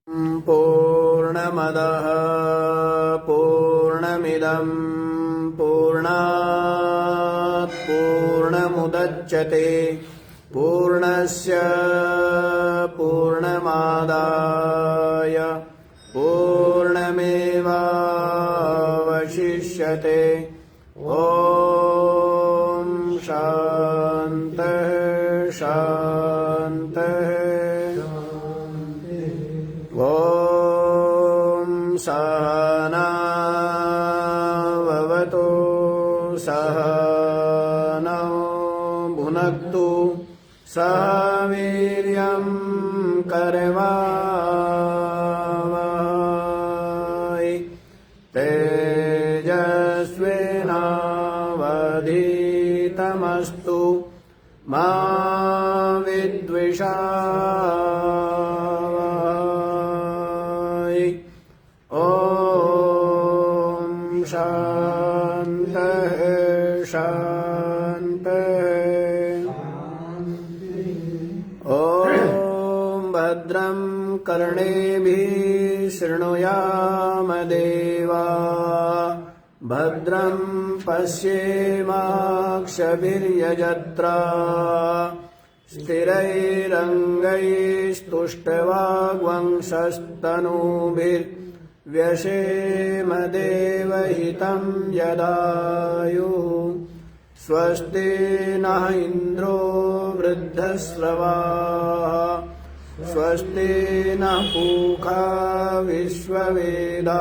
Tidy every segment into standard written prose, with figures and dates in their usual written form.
पूर्णमदः पूर्णमिदं पूर्णात् पूर्णमुदच्यते पूर्णस्य पूर्णमादाय पूर्णमेवावशिष्यते। ॐ शान्तः शान्तः। ॐ सहना भवतु सहनौ भुनक्तु सह वीर्यं करवावहै तेजस्विनावधीतमस्तु मा विद्विषावहै। ॐ शान्तः शान्तः। ॐ भद्रं कर्णेभिः शृणुयाम देवा भद्रं पश्येमाक्षभिर्यजत्रा स्थिरैरङ्गैस्तुष्टवाग्वंशस्तनूभिर्व्यशेम देवहितं यदायुः। स्वस्ति नः इन्द्रो वृद्धश्रवाः स्वस्ति नः पूषा विश्ववेदाः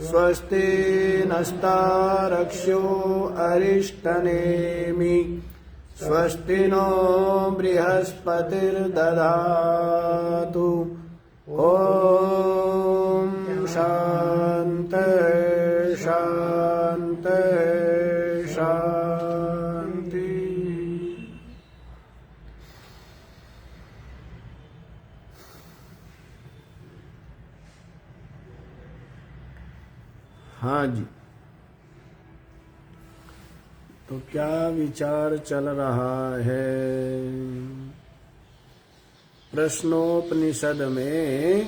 स्वस्ति नस्तारक्ष्यो अरिष्टनेमि स्वस्ति नो बृहस्पतिर्दधातु। ॐ शान्तः शान्तः शान्ति। हाँ जी, तो क्या विचार चल रहा है? प्रश्नोपनिषद में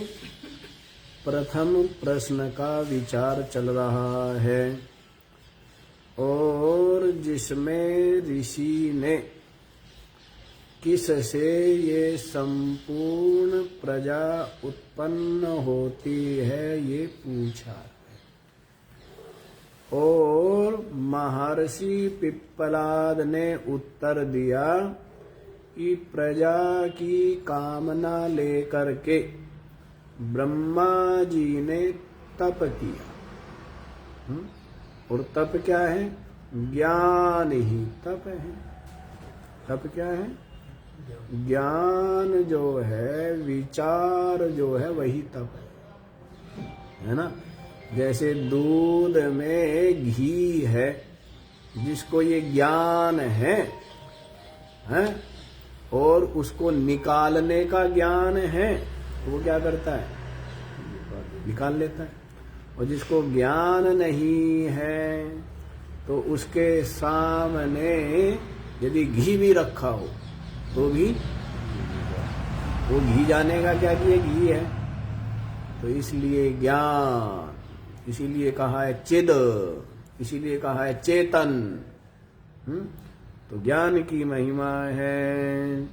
प्रथम प्रश्न का विचार चल रहा है और जिसमें ऋषि ने किससे ये संपूर्ण प्रजा उत्पन्न होती है ये पूछा और महर्षि पिप्पलाद ने उत्तर दिया कि प्रजा की कामना लेकर के ब्रह्मा जी ने तप किया। और तप क्या है? ज्ञान ही तप है। तप क्या है? ज्ञान जो है, विचार जो है, वही तप है ना। जैसे दूध में घी है, जिसको ये ज्ञान है और उसको निकालने का ज्ञान है, तो वो क्या करता है? निकाल लेता है। और जिसको ज्ञान नहीं है तो उसके सामने यदि घी भी रखा हो तो भी वो घी जानेगा क्या कि ये घी है। तो इसलिए ज्ञान, इसीलिए कहा है चिद, इसीलिए कहा है चेतन। तो ज्ञान की महिमा है।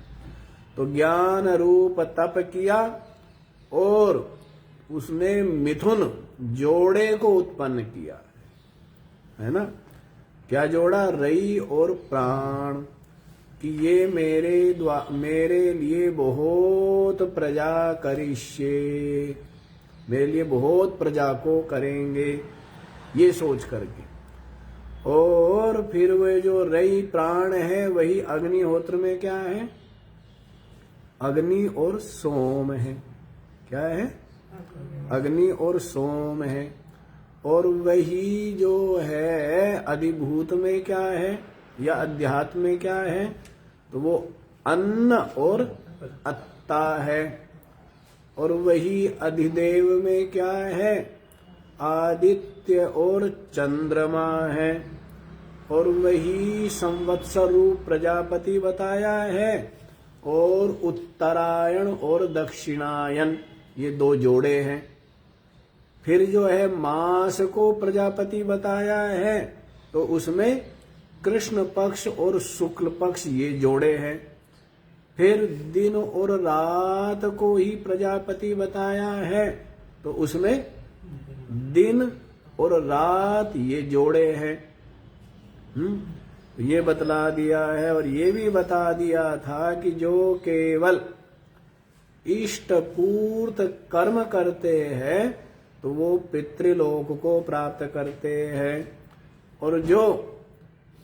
तो ज्ञान रूप तप किया और उसने मिथुन जोड़े को उत्पन्न किया, है ना। क्या जोड़ा? रई और प्राण, कि ये मेरे लिए बहुत प्रजा करिष्ये, मेरे लिए बहुत प्रजा को करेंगे, ये सोच करके। और फिर वे जो रई प्राण है वही अग्निहोत्र में क्या है? अग्नि और सोम है। क्या है? अग्नि और सोम है। और वही जो है अधिभूत में क्या है या अध्यात्म में क्या है? तो वो अन्न और अत्ता है। और वही अधिदेव में क्या है? आदित्य और चंद्रमा है। और वही संवत्सर रूप प्रजापति बताया है। और उत्तरायण और दक्षिणायन, ये 2 जोड़े हैं। फिर जो है मास को प्रजापति बताया है, तो उसमें कृष्ण पक्ष और शुक्ल पक्ष ये जोड़े हैं। फिर दिन और रात को ही प्रजापति बताया है, तो उसमें दिन और रात ये जोड़े हैं। ये बतला दिया है। और ये भी बता दिया था कि जो केवल इष्ट पूर्त कर्म करते हैं तो वो पितृलोक को प्राप्त करते हैं, और जो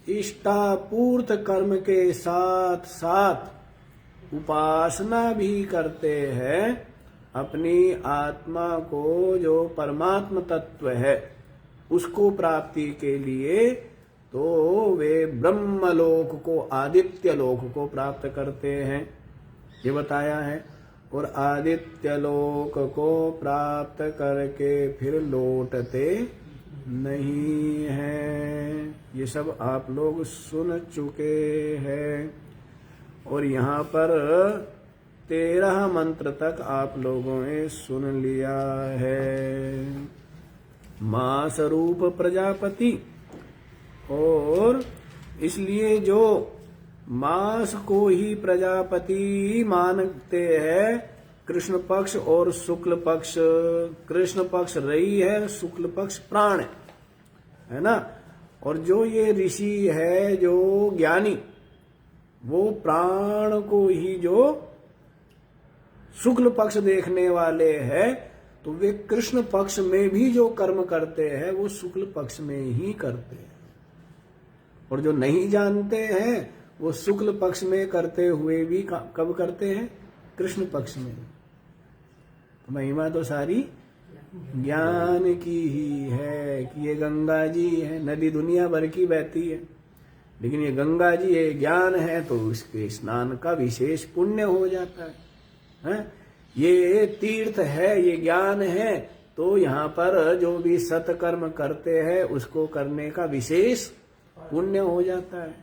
इष्टापूर्त कर्म के साथ साथ उपासना भी करते हैं अपनी आत्मा को, जो परमात्म तत्व है उसको प्राप्ति के लिए, तो वे ब्रह्मलोक को, आदित्य लोक को प्राप्त करते हैं, ये बताया है। और आदित्य लोक को प्राप्त करके फिर लौटते नहीं हैं। ये सब आप लोग सुन चुके हैं। और यहाँ पर 13 मंत्र तक आप लोगों ने सुन लिया है। मां स्वरूप प्रजापति, और इसलिए जो मास को ही प्रजापति मानते हैं, कृष्ण पक्ष और शुक्ल पक्ष, कृष्ण पक्ष रई है, शुक्ल पक्ष प्राण है ना। और जो ये ऋषि है, जो ज्ञानी, वो प्राण को ही जो शुक्ल पक्ष देखने वाले हैं, तो वे कृष्ण पक्ष में भी जो कर्म करते हैं वो शुक्ल पक्ष में ही करते हैं। और जो नहीं जानते हैं वो शुक्ल पक्ष में करते हुए भी कब करते हैं? कृष्ण पक्ष में। तो महिमा तो सारी ज्ञान की ही है कि ये गंगा जी है, नदी दुनिया भर की बहती है, लेकिन ये गंगा जी ये ज्ञान है तो उसके स्नान का विशेष पुण्य हो जाता है। ये तीर्थ है, ये ज्ञान है, तो यहाँ पर जो भी सत्कर्म करते हैं उसको करने का विशेष पुण्य हो जाता है।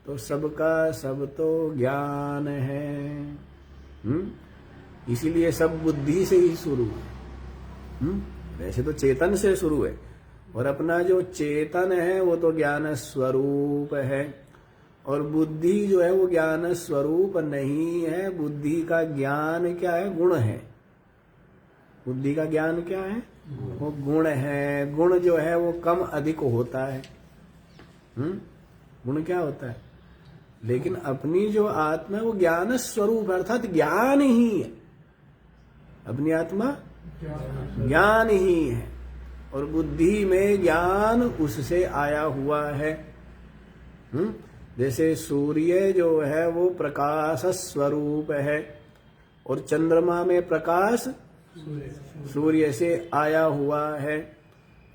तो सबका सब तो ज्ञान है। इसीलिए सब बुद्धि से ही शुरू है। वैसे तो चेतन से शुरू है, और अपना जो चेतन है वो तो ज्ञान स्वरूप है, और बुद्धि जो है वो ज्ञान स्वरूप नहीं है। बुद्धि का ज्ञान क्या है? गुण है। बुद्धि का ज्ञान क्या है? वो गुण है। गुण जो है वो कम अधिक होता है। गुण क्या होता है? लेकिन अपनी जो आत्मा है वो ज्ञान स्वरूप अर्थात ज्ञान ही है। अपनी आत्मा ज्ञान ही है, और बुद्धि में ज्ञान उससे आया हुआ है। जैसे सूर्य जो है वो प्रकाश स्वरूप है, और चंद्रमा में प्रकाश सूर्य से आया हुआ है,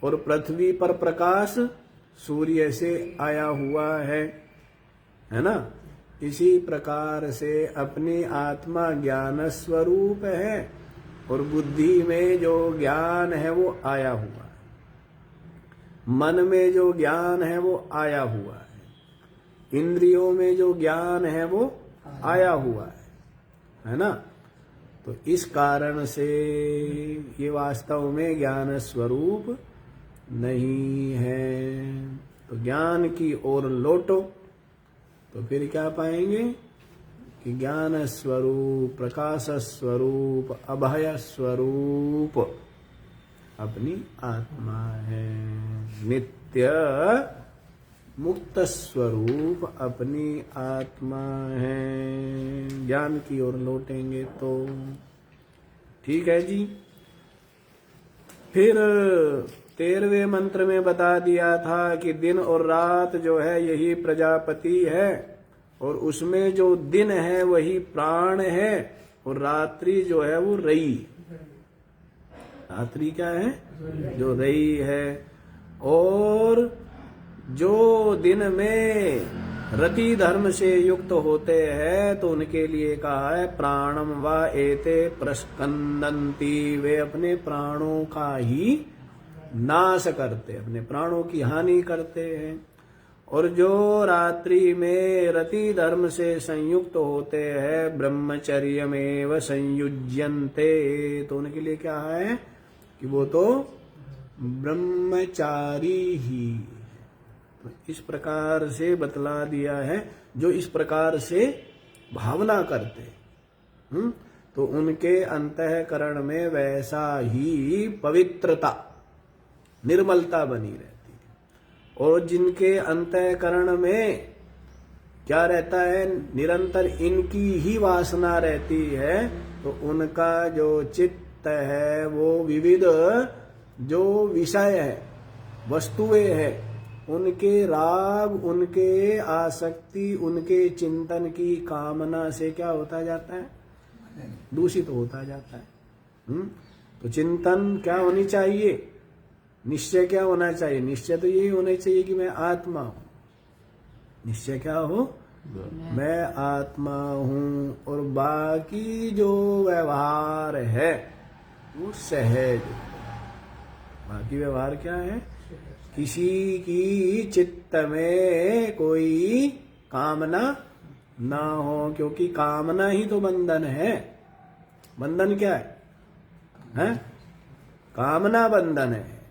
और पृथ्वी पर प्रकाश सूर्य से आया हुआ है ना। इसी प्रकार से अपनी आत्मा ज्ञान स्वरूप है, और बुद्धि में जो ज्ञान है वो आया हुआ है, मन में जो ज्ञान है वो आया हुआ है, इंद्रियों में जो ज्ञान है वो आया हुआ है ना। तो इस कारण से ये वास्तव में ज्ञान स्वरूप नहीं है। तो ज्ञान की ओर लौटो तो फिर क्या पाएंगे कि ज्ञान स्वरूप, प्रकाश स्वरूप, अभय स्वरूप अपनी आत्मा है। नित्य मुक्त स्वरूप अपनी आत्मा है। ज्ञान की ओर लौटेंगे तो ठीक है जी। फिर 13वें मंत्र में बता दिया था कि दिन और रात जो है यही प्रजापति है, और उसमें जो दिन है वही प्राण है, और रात्रि जो है वो रई। रात्रि क्या है? जो रई है। और जो दिन में रति धर्म से युक्त होते हैं तो उनके लिए कहा है प्राणम वा एते प्रस्कंदंती। वे अपने प्राणों का ही नाश करते, अपने प्राणों की हानि करते हैं। और जो रात्रि में रति धर्म से संयुक्त होते हैं ब्रह्मचर्य में संयुज्यन्ते, तो उनके लिए क्या है कि वो तो ब्रह्मचारी ही। तो इस प्रकार से बतला दिया है, जो इस प्रकार से भावना करते तो उनके अंतःकरण में वैसा ही पवित्रता निर्मलता बनी रहती है। और जिनके अंतःकरण में क्या रहता है, निरंतर इनकी ही वासना रहती है, तो उनका जो चित्त है वो विविध जो विषय है, वस्तुएं है, उनके राग, उनके आसक्ति, उनके चिंतन की कामना से क्या होता जाता है, दूषित होता जाता है। तो चिंतन क्या होनी चाहिए, निश्चय क्या होना चाहिए, निश्चय तो यही होना चाहिए कि मैं आत्मा हूं। निश्चय क्या हो, मैं आत्मा हूं, और बाकी जो व्यवहार है वो सहज। बाकी व्यवहार क्या है, किसी की चित्त में कोई कामना ना हो, क्योंकि कामना ही तो बंधन है। बंधन क्या है? कामना बंधन है।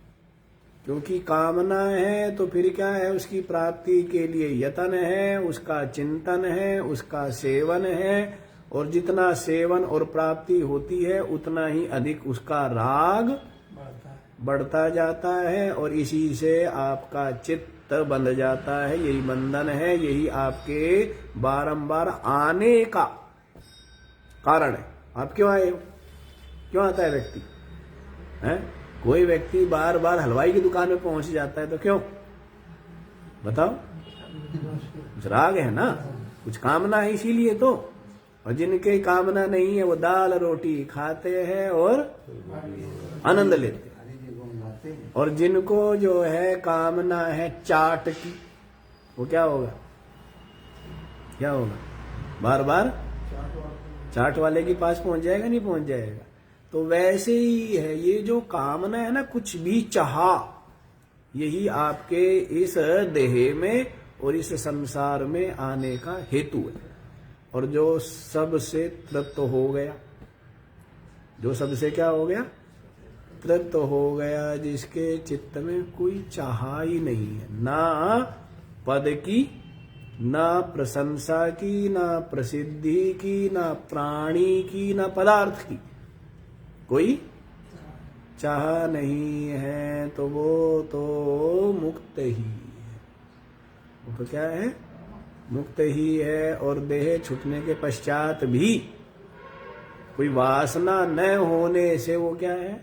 क्योंकि कामना है तो फिर क्या है, उसकी प्राप्ति के लिए यतन है, उसका चिंतन है, उसका सेवन है, और जितना सेवन और प्राप्ति होती है उतना ही अधिक उसका राग बढ़ता जाता है, और इसी से आपका चित्त बंध जाता है। यही बंधन है, यही आपके बारंबार आने का कारण है। आप क्यों आए हो, क्यों आता है व्यक्ति है? कोई व्यक्ति बार बार हलवाई की दुकान में पहुंच जाता है तो क्यों, बताओ? कुछ राग है ना, कुछ कामना है, इसीलिए तो। और जिनके कामना नहीं है वो दाल रोटी खाते हैं और आनंद लेते हैं। और जिनको जो है कामना है चाट की, वो क्या होगा, क्या होगा, बार बार चाट वाले के पास पहुंच जाएगा, नहीं पहुंच जाएगा। तो वैसे ही है ये जो कामना है ना, कुछ भी चाहा, यही आपके इस देह में और इस संसार में आने का हेतु है। और जो सबसे तृप्त हो गया, जो सबसे क्या हो गया, तृप्त हो गया, जिसके चित्त में कोई चाहा ही नहीं है, ना पद की, ना प्रशंसा की, ना प्रसिद्धि की, ना प्राणी की, ना पदार्थ की, कोई चाह नहीं है, तो वो तो मुक्त ही है। वो तो क्या है, मुक्त ही है। और देह छूटने के पश्चात भी कोई वासना न होने से वो क्या है,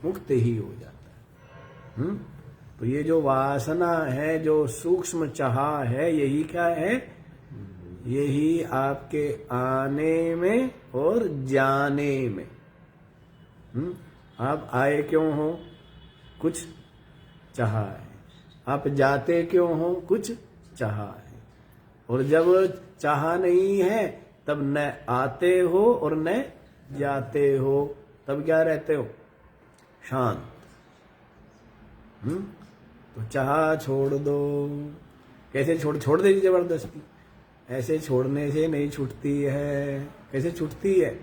मुक्त ही हो जाता है। तो ये जो वासना है, जो सूक्ष्म चाह है, यही क्या है, यही आपके आने में और जाने में। आप आए क्यों हो, कुछ चाहा है। आप जाते क्यों हो, कुछ चाहा है। और जब चाहा नहीं है तब न आते हो और न जाते हो, तब क्या रहते हो, शांत। तो चाह छोड़ दो। कैसे छोड़ देगी जबरदस्ती, ऐसे छोड़ने से नहीं छूटती है। कैसे छूटती है,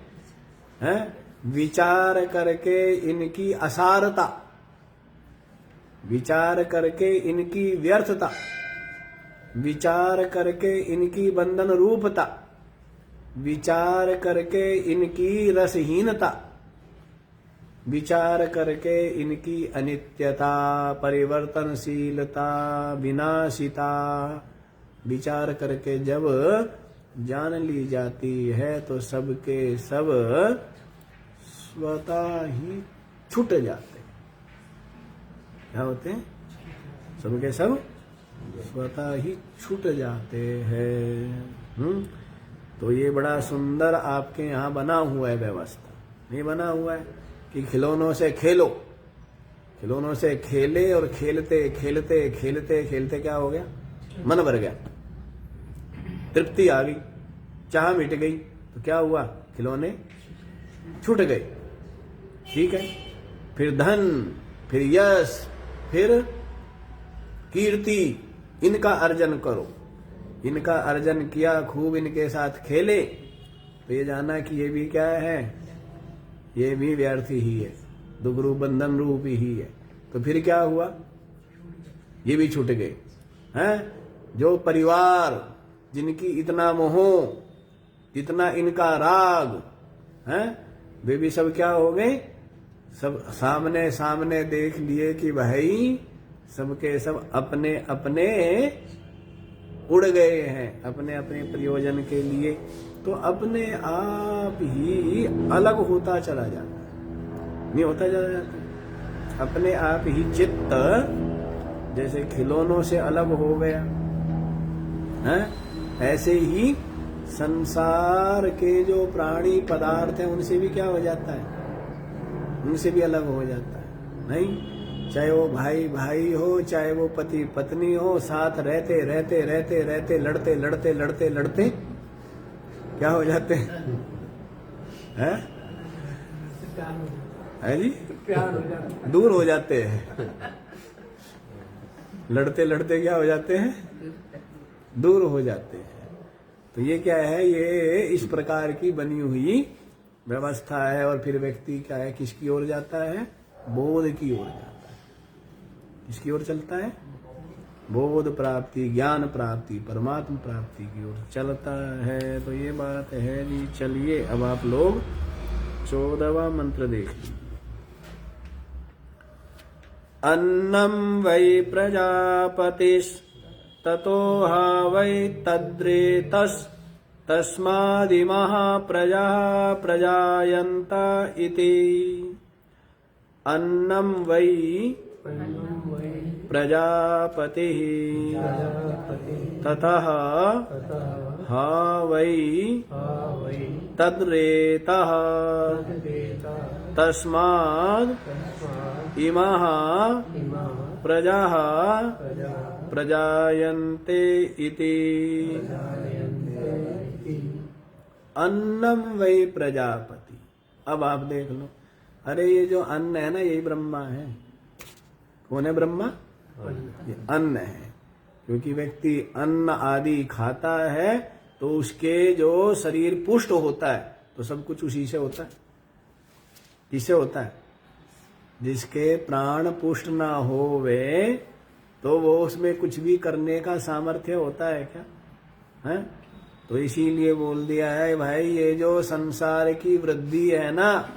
हैं? विचार करके इनकी असारता, विचार करके इनकी व्यर्थता, विचार करके इनकी बंधन रूपता, विचार करके इनकी रसहीनता, विचार करके इनकी अनित्यता, परिवर्तनशीलता, विनाशिता, विचार करके जब जान ली जाती है तो सबके सब स्वतः ही छूट जाते हैं। क्या होते हैं, सबके सब स्वतः ही छूट जाते हैं। तो ये बड़ा सुंदर आपके यहाँ बना हुआ है व्यवस्था। नहीं बना हुआ है कि खिलौनों से खेलो, खिलौनों से खेले और खेलते खेलते खेलते खेलते क्या हो गया, मन भर गया, तृप्ति आ गई, चाह मिट गई, तो क्या हुआ, खिलौने छूट गए। ठीक है, फिर धन, फिर यश, फिर कीर्ति, इनका अर्जन करो। इनका अर्जन किया, खूब इनके साथ खेले, तो ये जाना कि ये भी क्या है, ये भी व्यर्थ ही है, दुख रूप बंधन रूप ही है। तो फिर क्या हुआ, ये भी छूट गए हैं। जो परिवार जिनकी इतना मोह, इतना इनका राग हैं, वे भी सब क्या हो गए, सब सामने सामने देख लिए कि भाई सबके सब अपने अपने उड़ गए हैं, अपने अपने प्रयोजन के लिए। तो अपने आप ही अलग होता चला जाता है, नहीं होता चला जाता है। अपने आप ही चित्त जैसे खिलौनों से अलग हो गया है, ऐसे ही संसार के जो प्राणी पदार्थ हैं उनसे भी क्या हो जाता है, उनसे भी अलग हो जाता है। नहीं, चाहे वो भाई भाई हो, चाहे वो पति पत्नी हो, साथ रहते रहते रहते रहते लड़ते लड़ते लड़ते लड़ते क्या हो जाते हैं, है जी, दूर हो जाते हैं। लड़ते लड़ते क्या हो जाते हैं, दूर हो जाते हैं। तो ये क्या है, ये इस प्रकार की बनी हुई व्यवस्था है। और फिर व्यक्ति क्या है, किसकी ओर जाता है, बोध की ओर जाता है। किसकी ओर चलता है, बोध प्राप्ति, ज्ञान प्राप्ति, परमात्मा प्राप्ति की ओर चलता है। तो ये बात है जी। चलिए अब आप लोग 14वां मंत्र देख लीजिए। अन्नम वै प्रजापतिस् ततो हा वै तद्रेतस् तस्मादिमः प्रजा प्रजायन्त इति। अन्नम वै प्रजापतिः ततः हा वै तद्रेतः तस्माद् इमः प्रजाः प्रजायन्ते इति। अन्नम वै प्रजापति। अब आप देख लो, अरे ये जो अन्न है ना, यही ब्रह्मा है। कौन है ब्रह्मा, ये अन्न है। क्योंकि व्यक्ति अन्न आदि खाता है तो उसके जो शरीर पुष्ट होता है, तो सब कुछ उसी से होता है। किससे होता है, जिसके प्राण पुष्ट ना होवे तो वो उसमें कुछ भी करने का सामर्थ्य होता है क्या, है? तो इसीलिए बोल दिया है भाई, ये जो संसार की वृद्धि है ना,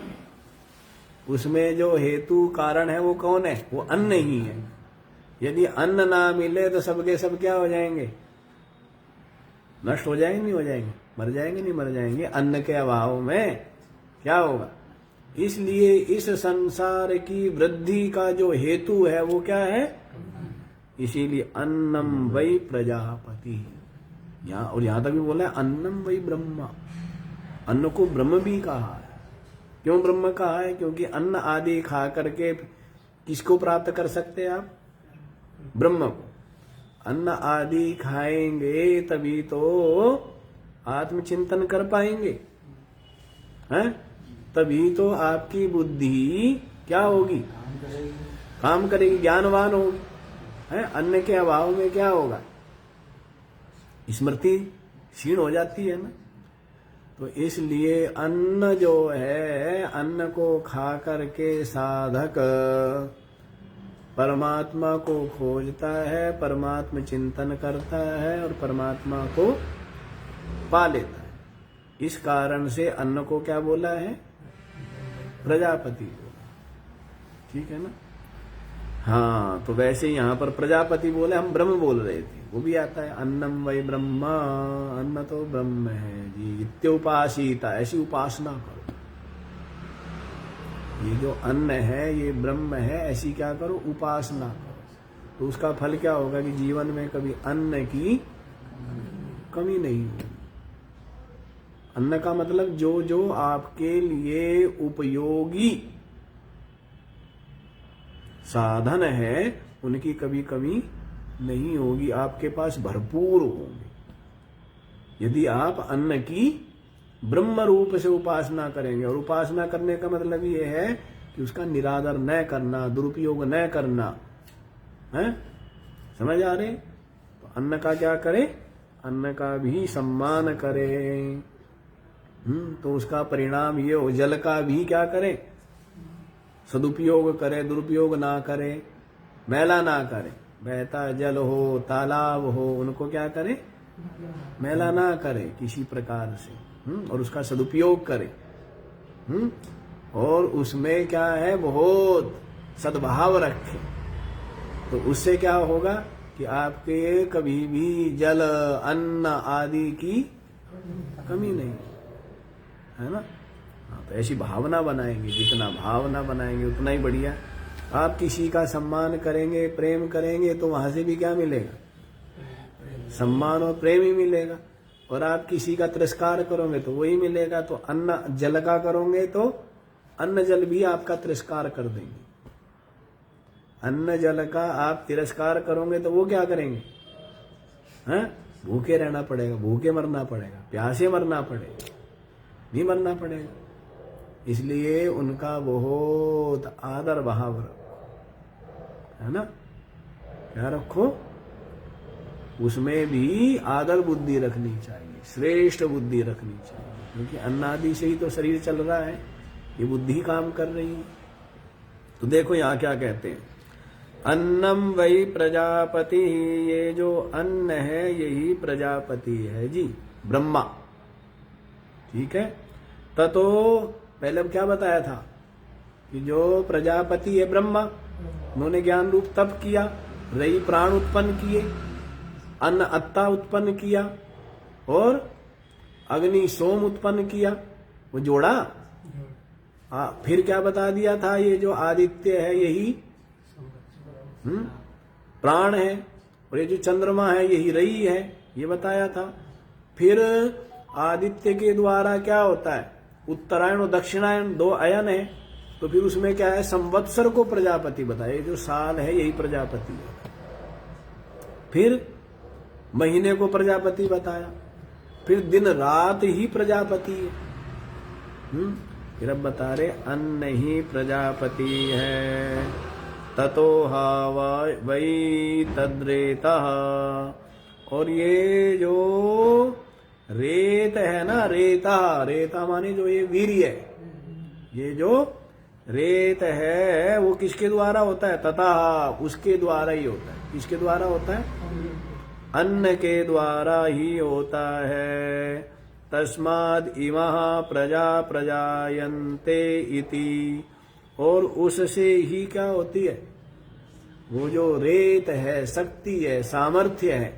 उसमें जो हेतु कारण है वो कौन है, वो अन्न ही है। यदि अन्न ना मिले तो सबके सब क्या हो जाएंगे, नष्ट हो जाएंगे, नहीं हो जाएंगे, मर जाएंगे, नहीं मर जाएंगे। अन्न के अभाव में क्या होगा। इसलिए इस संसार की वृद्धि का जो हेतु है वो क्या है, इसीलिए अन्नम वै प्रजापति। यहाँ और यहाँ तक भी बोला है अन्नम वै ब्रह्मा। अन्न को ब्रह्म भी कहा है। क्यों ब्रह्म कहा है, क्योंकि अन्न आदि खा करके किसको प्राप्त कर सकते हैं आप, ब्रह्म को। अन्न आदि खाएंगे तभी तो आत्मचिंतन कर पाएंगे, हैं? तभी तो आपकी बुद्धि क्या होगी, काम करेगी, ज्ञानवान होगी, है? अन्न के अभाव में क्या होगा, स्मृति क्षीण हो जाती है ना। तो इसलिए अन्न जो है, अन्न को खा करके साधक परमात्मा को खोजता है, परमात्मा चिंतन करता है और परमात्मा को पा लेता है। इस कारण से अन्न को क्या बोला है, प्रजापति को। ठीक है ना। हाँ, तो वैसे यहाँ पर प्रजापति बोले, हम ब्रह्म बोल रहे थे, वो भी आता है अन्नम वै ब्रह्मा। अन्न तो ब्रह्म है जी, इत्योपासीता, ऐसी उपासना करो। ये जो अन्न है ये ब्रह्म है, ऐसी क्या करो, उपासना करो। तो उसका फल क्या होगा कि जीवन में कभी अन्न की कमी नहीं होगी। अन्न का मतलब जो जो आपके लिए उपयोगी साधन है उनकी कभी कमी नहीं होगी, आपके पास भरपूर होंगे। यदि आप अन्न की ब्रह्म रूप से उपासना करेंगे। और उपासना करने का मतलब ये है कि उसका निरादर न करना, दुरुपयोग न करना, है? समझ आ रहे? अन्न का क्या करे, अन्न का भी सम्मान करे। तो उसका परिणाम ये हो, जल का भी क्या करे, सदुपयोग करे, दुरुपयोग ना करे, मैला ना करे। बहता जल हो, तालाब हो, उनको क्या करे, मैला ना करे किसी प्रकार से, और उसका सदुपयोग करे। और उसमें क्या है, बहुत सद्भाव रखे। तो उससे क्या होगा कि आपके कभी भी जल, अन्न आदि की कमी नहीं, है ना। तो ऐसी भावना बनाएंगे, जितना भावना बनाएंगे उतना ही बढ़िया। आप किसी का सम्मान करेंगे, प्रेम करेंगे, तो वहां से भी क्या मिलेगा, सम्मान और प्रेम ही मिलेगा। और आप किसी का तिरस्कार करोगे तो वही मिलेगा। तो अन्न जल का करोगे तो अन्न जल भी आपका तिरस्कार कर देंगे। अन्न जल का आप तिरस्कार करोगे तो वो क्या करेंगे, हैं, भूखे रहना पड़ेगा, भूखे मरना पड़ेगा, प्यासे मरना पड़ेगा, नहीं मरना पड़ेगा। इसलिए उनका बहुत आदर भाव रखो, है ना, क्या रखो, उसमें भी आदर बुद्धि रखनी चाहिए, श्रेष्ठ बुद्धि रखनी चाहिए। क्योंकि अन्न आदि से ही तो शरीर चल रहा है, ये बुद्धि काम कर रही है। तो देखो यहां क्या कहते हैं, अन्नम वही प्रजापति, ये जो अन्न है यही प्रजापति है जी, ब्रह्मा। ठीक है। ततो पहले अब क्या बताया था कि जो प्रजापति है ब्रह्मा, उन्होंने ज्ञान रूप तप किया, रई प्राण उत्पन्न किए, अन्न अत्ता उत्पन्न किया, और अग्नि सोम उत्पन्न किया। वो जोड़ा। फिर क्या बता दिया था, ये जो आदित्य है यही प्राण है, और ये जो चंद्रमा है यही रई है, ये बताया था। फिर आदित्य के द्वारा क्या होता है, उत्तरायण और दक्षिणायन दो अयन है। तो फिर उसमें क्या है, संवत्सर को प्रजापति बताया, जो साल है यही प्रजापति है। फिर महीने को प्रजापति बताया, फिर दिन रात ही प्रजापति है। फिर अब बता रहे अन्न ही प्रजापति है। ततो वै तद्रेता, और ये जो रेत है ना, रेता, रेता माने जो ये वीर्य है, ये जो रेत है वो किसके द्वारा होता है, तथा उसके द्वारा ही होता है। किसके द्वारा होता है, अन्न के द्वारा ही होता है। तस्माद् इमः प्रजा प्रजायन्ते इति, और उससे ही क्या होती है, वो जो रेत है, शक्ति है, सामर्थ्य है,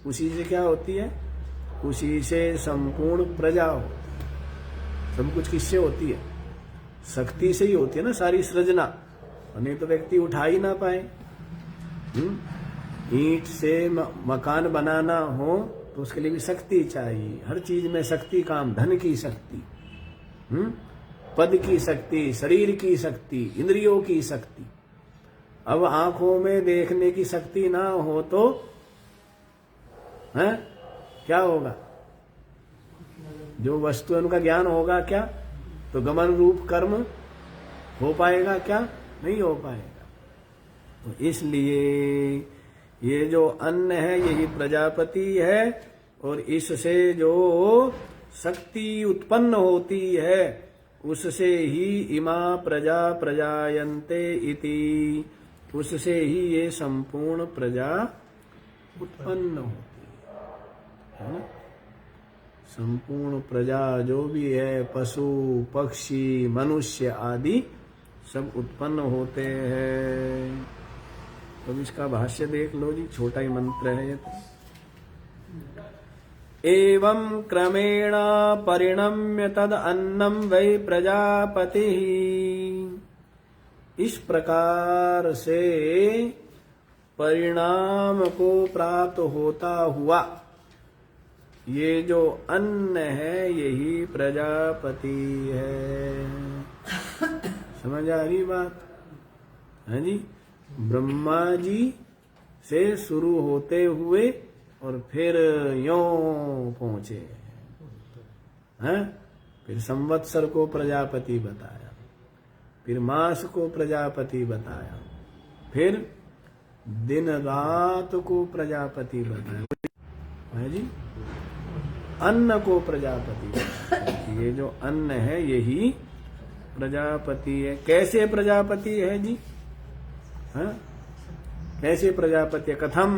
उसी से क्या होती है, उसी से संपूर्ण प्रजा हो। सब कुछ किससे होती है, शक्ति से ही होती है ना सारी सृजना, नहीं तो व्यक्ति उठा ही ना पाए। ईंट से मकान बनाना हो तो उसके लिए भी शक्ति चाहिए। हर चीज में शक्ति काम, धन की शक्ति, पद की शक्ति, शरीर की शक्ति, इंद्रियों की शक्ति। अब आंखों में देखने की शक्ति ना हो तो है क्या होगा, जो वस्तु है उनका ज्ञान होगा क्या, तो गमन रूप कर्म हो पाएगा क्या, नहीं हो पाएगा। तो इसलिए ये जो अन्न है यही प्रजापति है, और इससे जो शक्ति उत्पन्न होती है उससे ही इमा प्रजा प्रजायन्ते इति, उससे ही ये संपूर्ण प्रजा उत्पन्न होती है ना। संपूर्ण प्रजा जो भी है, पशु पक्षी मनुष्य आदि सब उत्पन्न होते हैं। तो इसका भाष्य देख लो जी, छोटा ही मंत्र है ये तो। एवं क्रमेण परिणम्य तद अन्नम वै प्रजापति, इस प्रकार से परिणाम को प्राप्त होता हुआ ये जो अन्न है यही प्रजापति है। समझ आ रही बात है जी। ब्रह्मा जी से शुरू होते हुए और फिर यों पहुंचे हैं। फिर संवत्सर को प्रजापति बताया, फिर मास को प्रजापति बताया, फिर दिन रात को प्रजापति बनाया है जी, अन्न को प्रजापति। ये जो अन्न है यही प्रजापति है। कैसे प्रजापति है जी? हाँ, कैसे प्रजापति है? कथम,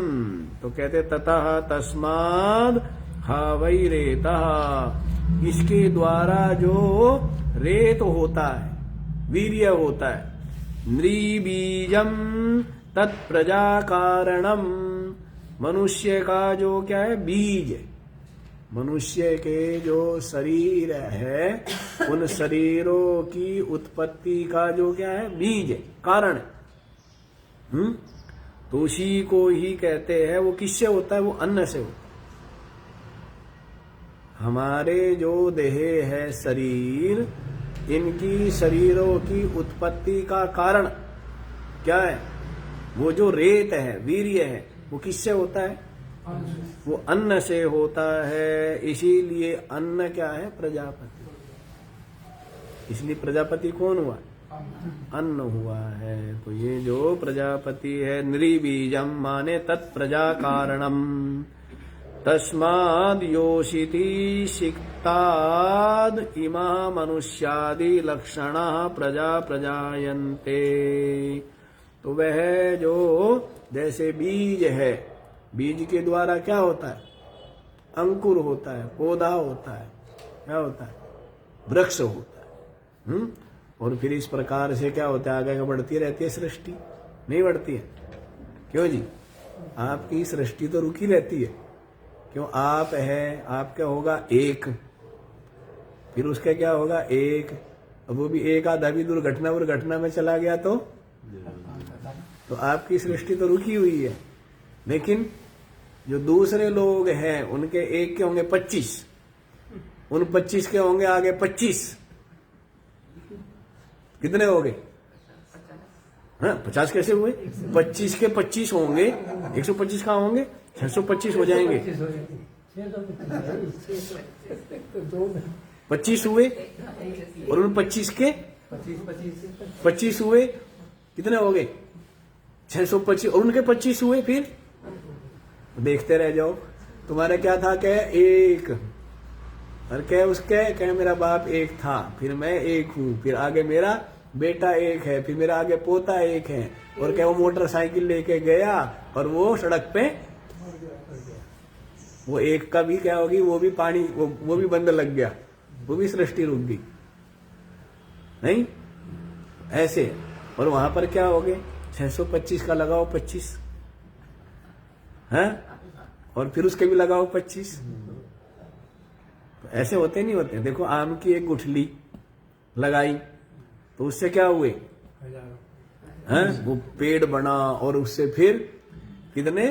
तो कहते ततः तस्माद हावै रेतः, इसके द्वारा जो रेत होता है, वीर्य होता है, नृबीजम तत्प्रजा कारणम, मनुष्य का जो क्या है, बीज, मनुष्य के जो शरीर है उन शरीरों की उत्पत्ति का जो क्या है, बीज है, कारण। तो उसी को ही कहते हैं, वो किससे होता है? वो अन्न से होता है। हमारे जो देह है शरीर, इनकी शरीरों की उत्पत्ति का कारण क्या है? वो जो रेत है, वीर्य है, वो किससे होता है? वो अन्न से होता है। इसीलिए अन्न क्या है? प्रजापति। इसलिए प्रजापति कौन हुआ? अन्न हुआ है। तो ये जो प्रजापति है, नृबीजम माने तत्प्रजा कारणम, तस्माद् योषिति सिक्ताद् इमा मनुष्यादि लक्षणा प्रजा प्रजायन्ते। तो वह जो जैसे बीज है, बीज के द्वारा क्या होता है? अंकुर होता है, पौधा होता है, क्या होता है? वृक्ष होता है। और फिर इस प्रकार से क्या होता है? आगे बढ़ती रहती है सृष्टि, नहीं बढ़ती है? क्यों जी? आपकी सृष्टि तो रुकी रहती है। क्यों? आप है, आपका होगा एक, फिर उसका क्या होगा? एक, अब वो भी एक आधा भी दुर्घटना में चला गया तो आपकी सृष्टि तो रुकी हुई है। लेकिन जो दूसरे लोग हैं उनके एक के होंगे 25, उन 25 के होंगे आगे 25, कितने हो गए? हाँ, 50 कैसे हुए? 25 के 25 होंगे, 125 कहाँ होंगे? 625 हो जाएंगे। 25 हुए और उन 25 के 25 हुए, कितने हो गए? 625। और उनके 25 हुए, फिर देखते रह जाओ। तुम्हारे क्या था? क्या एक, और क्या उसके? क्या मेरा बाप एक था, फिर मैं एक हूँ, फिर आगे मेरा बेटा एक है, फिर मेरा आगे पोता एक है, और क्या वो मोटरसाइकिल लेके गया और वो सड़क पे, वो एक का भी क्या होगी? वो भी पानी, वो भी बंद लग गया, वो भी सृष्टि रुक गई, नहीं ऐसे। और वहां पर क्या हो गए? 625 का लगाओ 25 है, और फिर उसके भी लगाओ 25। तो ऐसे होते नहीं होते? देखो, आम की एक गुठली लगाई तो उससे क्या हुए? हैं? वो पेड़ बना और उससे फिर कितने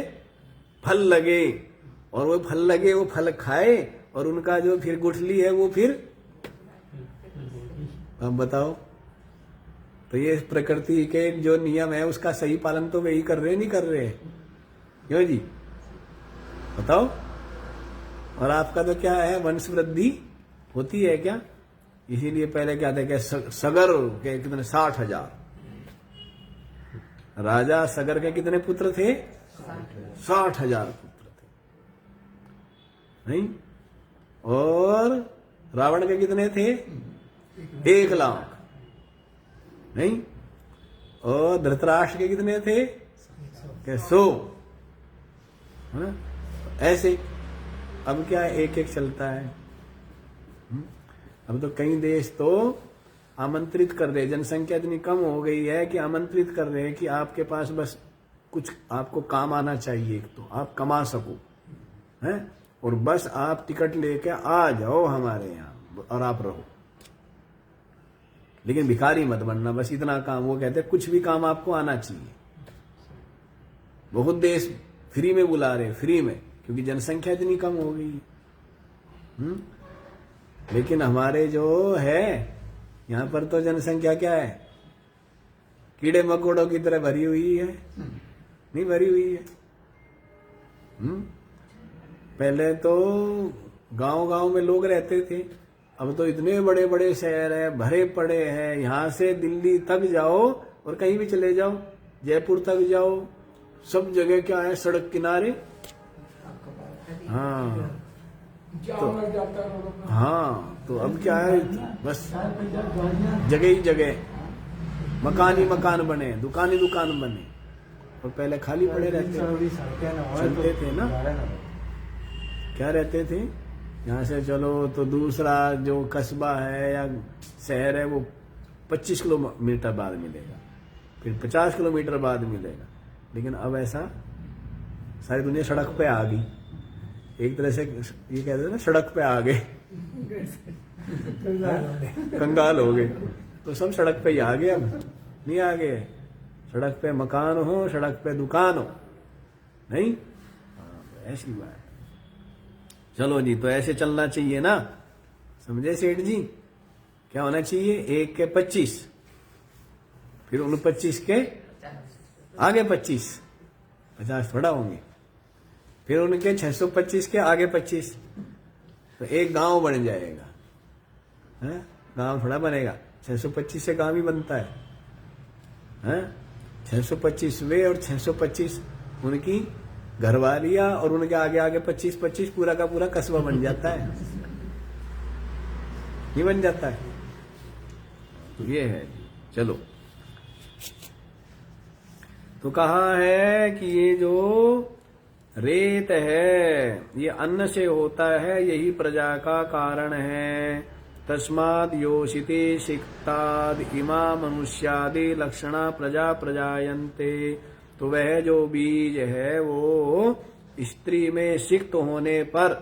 फल लगे, और वो फल लगे, वो फल खाए, और उनका जो फिर गुठली है वो फिर, अब बताओ। तो ये प्रकृति के जो नियम है उसका सही पालन तो वही कर रहे, नहीं कर रहे? क्यों जी? बताओ। और आपका तो क्या है? वंश वृद्धि होती है क्या? इसीलिए पहले क्या थे? क्या सगर के कितने? 60,000 राजा सगर के कितने पुत्र थे? 60,000 पुत्र थे, नहीं? और रावण के कितने थे? 1 लाख, नहीं? और धृतराष्ट्र के कितने थे? 100, है ना? ऐसे अब क्या एक एक चलता है। अब तो कई देश तो आमंत्रित कर रहे, जनसंख्या इतनी कम हो गई है कि आमंत्रित कर रहे हैं कि आपके पास बस कुछ आपको काम आना चाहिए, तो आप कमा सको, हैं? और बस आप टिकट लेके आ जाओ हमारे यहाँ और आप रहो, लेकिन भिखारी मत बनना, बस इतना काम। वो कहते हैं कुछ भी काम आपको आना चाहिए। बहुत देश फ्री में बुला रहे, फ्री में, क्योंकि जनसंख्या इतनी कम हो गई। लेकिन हमारे जो है यहां पर तो जनसंख्या क्या है? कीड़े मकोड़ों की तरह भरी हुई है, नहीं भरी हुई है। पहले तो गांव-गांव में लोग रहते थे, अब तो इतने बड़े बड़े शहर है, भरे पड़े हैं। यहां से दिल्ली तक जाओ और कहीं भी चले जाओ, जयपुर तक जाओ, सब जगह क्या है, सड़क किनारे। हाँ तो हाँ, तो अब क्या है, बस जगह ही जगह मकान ही मकान बने, दुकान ही दुकान बने। और पहले खाली पड़े रहते चलते थे ना, क्या रहते थे, यहाँ से चलो तो दूसरा जो कस्बा है या शहर है वो 25 किलोमीटर बाद मिलेगा, फिर 50 किलोमीटर बाद मिलेगा। लेकिन अब ऐसा, सारी दुनिया सड़क पे आ गई, एक तरह से ये कहते हैं ना, सड़क पे आ गए, कंगाल हो गए। तो सब सड़क पे ही आ गए, अब नहीं आ गए। सड़क पे मकान हो, सड़क पे दुकान हो, नहीं, ऐसी बात। चलो जी, तो ऐसे चलना चाहिए ना, समझे सेठ जी? क्या होना चाहिए, 1 के 25, फिर उन 25 के आगे 25, 50 थोड़ा होंगे, फिर उनके 625 के आगे 25, तो एक गांव बन जाएगा। है, गांव थोड़ा बनेगा, 625 से गांव ही बनता है। 625 वे और 625 उनकी घरवालियां, और उनके आगे आगे 25-25 पूरा का पूरा कस्बा बन जाता है, ये बन जाता है। तो ये है, चलो। तो कहा है कि ये जो रेत है ये अन्न से होता है, यही प्रजा का कारण है। तस्माद योषिते सिक्ताद इमा मनुष्यादि लक्षणा प्रजा प्रजायन्ते। तो वह जो बीज है वो स्त्री में सिक्त होने पर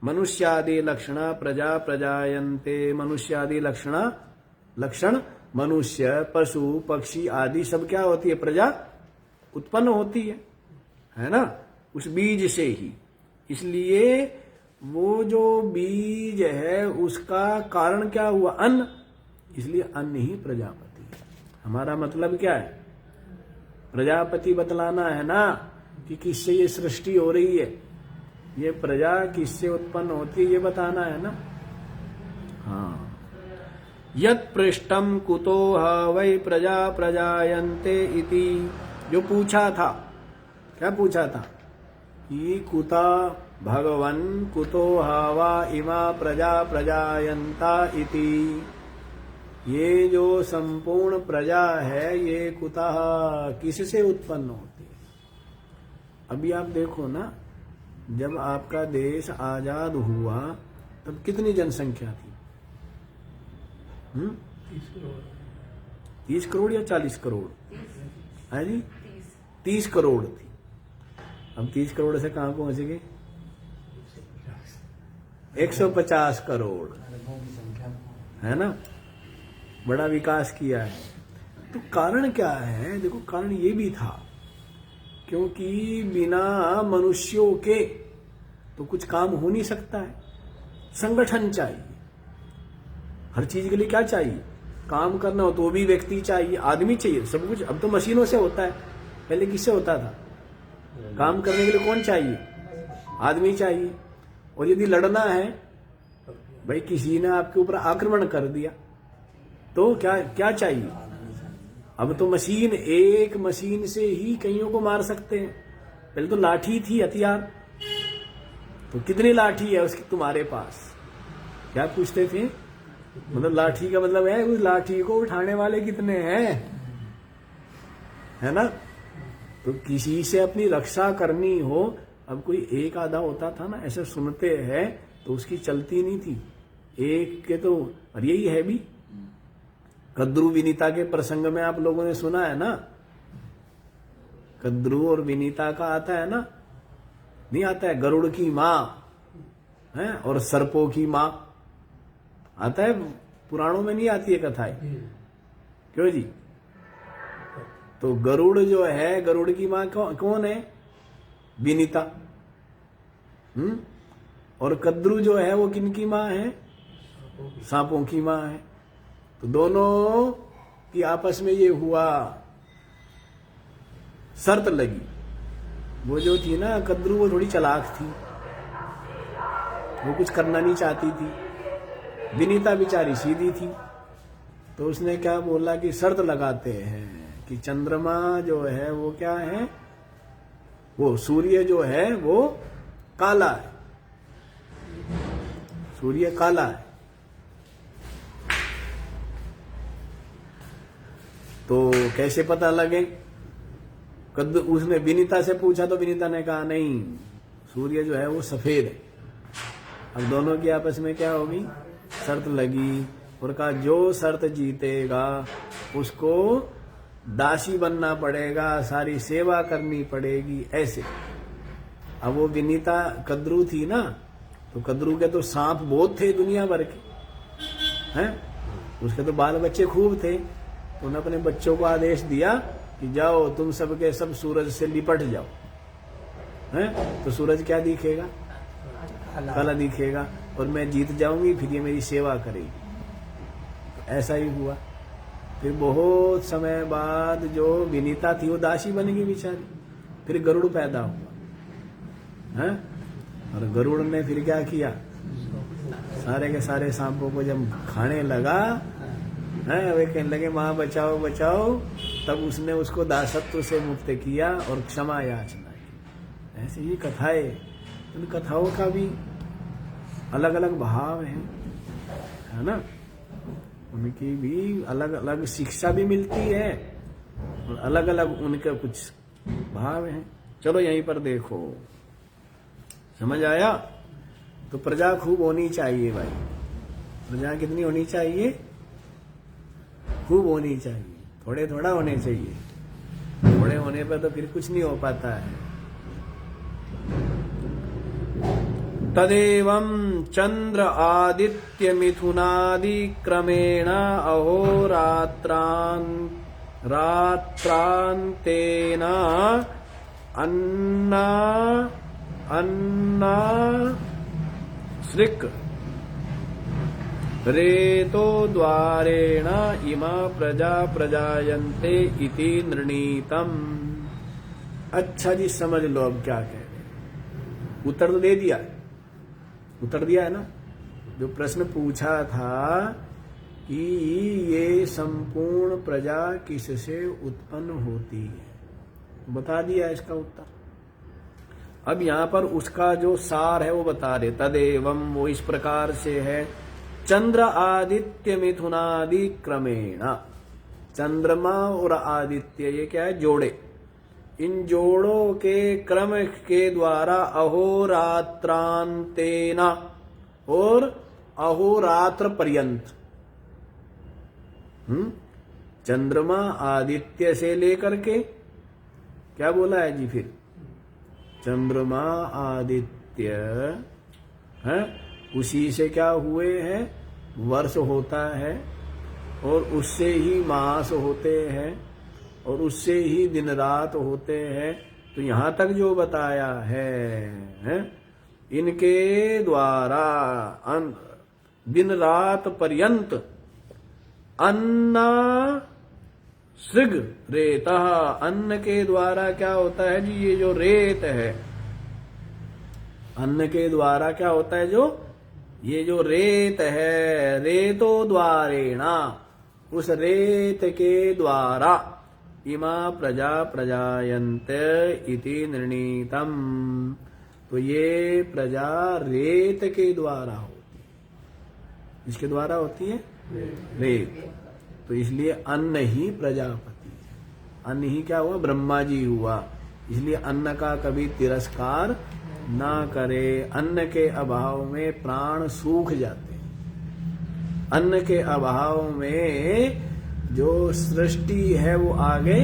मनुष्यादि लक्षणा प्रजा प्रजायन्ते। मनुष्यादि लक्षणा, लक्षण मनुष्य, पशु, पक्षी आदि सब क्या होती है, प्रजा उत्पन्न होती है ना, उस बीज से ही। इसलिए वो जो बीज है उसका कारण क्या हुआ, अन्न, इसलिए अन्न ही प्रजापति है। हमारा मतलब क्या है, प्रजापति बतलाना है ना, कि किससे ये सृष्टि हो रही है, ये प्रजा किससे उत्पन्न होती है, ये बताना है ना। हाँ, यत् पृष्ठम कुतो वै प्रजा प्रजायन्ते इति, जो पूछा था, क्या पूछा था, कि कुता भगवन् कुतो वा इमा प्रजा प्रजायन्ता इति। ये जो संपूर्ण प्रजा है ये कुतः, किससे उत्पन्न होती है। अभी आप देखो ना, जब आपका देश आजाद हुआ तब कितनी जनसंख्या थी, 30 करोड़ या 40 करोड़ है जी, 30 करोड़ थी। अब 30 करोड़ से कहां पहुंच गए, 150 करोड़, है ना, बड़ा विकास किया है। तो कारण क्या है, देखो कारण ये भी था, क्योंकि बिना मनुष्यों के तो कुछ काम हो नहीं सकता है। संगठन चाहिए, हर चीज के लिए क्या चाहिए, काम करना हो तो भी व्यक्ति चाहिए, आदमी चाहिए, सब कुछ। अब तो मशीनों से होता है, पहले किससे होता था, काम करने के लिए कौन चाहिए, आदमी चाहिए। और यदि लड़ना है, भाई किसी ने आपके ऊपर आक्रमण कर दिया तो क्या क्या चाहिए, अब तो मशीन, एक मशीन से ही कईयों को मार सकते हैं। पहले तो लाठी थी, हथियार, तो कितनी लाठी है उसकी तुम्हारे पास, क्या पूछते थे, मतलब लाठी का मतलब है उस लाठी को उठाने वाले कितने हैं, है ना। तो किसी से अपनी रक्षा करनी हो, अब कोई एक आधा होता था ना, ऐसे सुनते हैं तो उसकी चलती नहीं थी, एक के तो। और यही है भी, कद्रू विनीता के प्रसंग में आप लोगों ने सुना है ना, कद्रू और विनीता का आता है ना, नहीं आता है, गरुड़ की माँ है और सर्पों की माँ, आता है, पुराणों में नहीं आती है कथाएं, क्यों जी। तो गरुड़ जो है, गरुड़ की माँ कौन है, विनीता। और कद्रू जो है वो किनकी माँ है, सांपों की माँ है। तो दोनों की आपस में ये हुआ, शर्त लगी। वो जो थी ना कद्रू, वो थोड़ी चालाक थी, वो कुछ करना नहीं चाहती थी। विनीता बेचारी सीधी थी, तो उसने क्या बोला कि शर्त लगाते हैं कि चंद्रमा जो है वो क्या है, वो सूर्य जो है वो काला है, सूर्य काला है। तो कैसे पता लगे? उसने विनीता से पूछा तो विनीता ने कहा नहीं, सूर्य जो है वो सफेद है। अब दोनों की आपस में क्या होगी? शर्त लगी और कहा जो शर्त जीतेगा उसको दासी बनना पड़ेगा, सारी सेवा करनी पड़ेगी, ऐसे। अब वो विनीता कद्रू थी ना, तो कद्रू के तो सांप बहुत थे दुनिया भर के, हैं? उसके तो बाल बच्चे खूब थे। तो उन्होंने अपने बच्चों को आदेश दिया कि जाओ तुम सबके सब सूरज से लिपट जाओ, हैं? तो सूरज क्या दिखेगा? काला दिखेगा, और मैं जीत जाऊंगी, फिर ये मेरी सेवा करेगी। तो ऐसा ही हुआ। फिर बहुत समय बाद जो विनीता थी वो दासी बन गई बेचारी। फिर गरुड़ पैदा हुआ, हैं? और गरुड़ ने फिर क्या किया? सारे के सारे सांपों को जब खाने लगा, हैं, वे कहने लगे माँ बचाओ बचाओ, तब उसने उसको दासत्व से मुक्त किया और क्षमा याचना की। ऐसे ही कथाएं, उन कथाओं का भी अलग अलग भाव है ना? उनकी भी अलग अलग शिक्षा भी मिलती है और अलग अलग उनके कुछ भाव हैं। चलो यहीं पर देखो, समझ आया? तो प्रजा खूब होनी चाहिए भाई। प्रजा कितनी होनी चाहिए? खूब होनी चाहिए, थोड़े थोड़ा होने चाहिए। थोड़े होने पर तो फिर कुछ नहीं हो पाता है। तदेवं चंद्र आदित्य मिथुनादि क्रमेण रात्रांतेन अन्ना सृक् रेतो द्वारेण इमा प्रजा प्रजायन्ते इति निर्णीतम्। अच्छा जी, समझ लो अब क्या कह रहे। उत्तर तो दे दिया, उत्तर दिया है ना? जो प्रश्न पूछा था कि ये संपूर्ण प्रजा किससे उत्पन्न होती है, बता दिया इसका उत्तर। अब यहां पर उसका जो सार है वो बता रहे। तदेवं, वो इस प्रकार से है, चंद्र आदित्य मिथुनादि क्रमेण। चंद्रमा और आदित्य ये क्या है? जोड़े। इन जोड़ों के क्रम के द्वारा अहोरात्रांतेन, और अहोरात्र पर्यंत, चंद्रमा आदित्य से लेकर के, क्या बोला है जी? फिर चंद्रमा आदित्य है, उसी से क्या हुए हैं? वर्ष होता है, और उससे ही मास होते हैं, और उससे ही दिन रात होते हैं। तो यहां तक जो बताया है, इनके द्वारा दिन रात पर्यंत अन्ना सृग रेता, अन्न के द्वारा क्या होता है जी? ये जो रेत है, अन्न के द्वारा क्या होता है? जो ये जो रेत है, रेतो द्वारेणा, उस रेत के द्वारा इमा प्रजा प्रजायन्ते इति निर्णीतम। तो ये प्रजा रेत के द्वारा होती है। इसके द्वारा होती है? रेत। तो इसलिए अन्न ही प्रजापति है। अन्न ही क्या हुआ? ब्रह्मा जी हुआ। इसलिए अन्न का कभी तिरस्कार ना करे। अन्न के अभाव में प्राण सूख जाते हैं। अन्न के अभाव में जो सृष्टि है वो आगे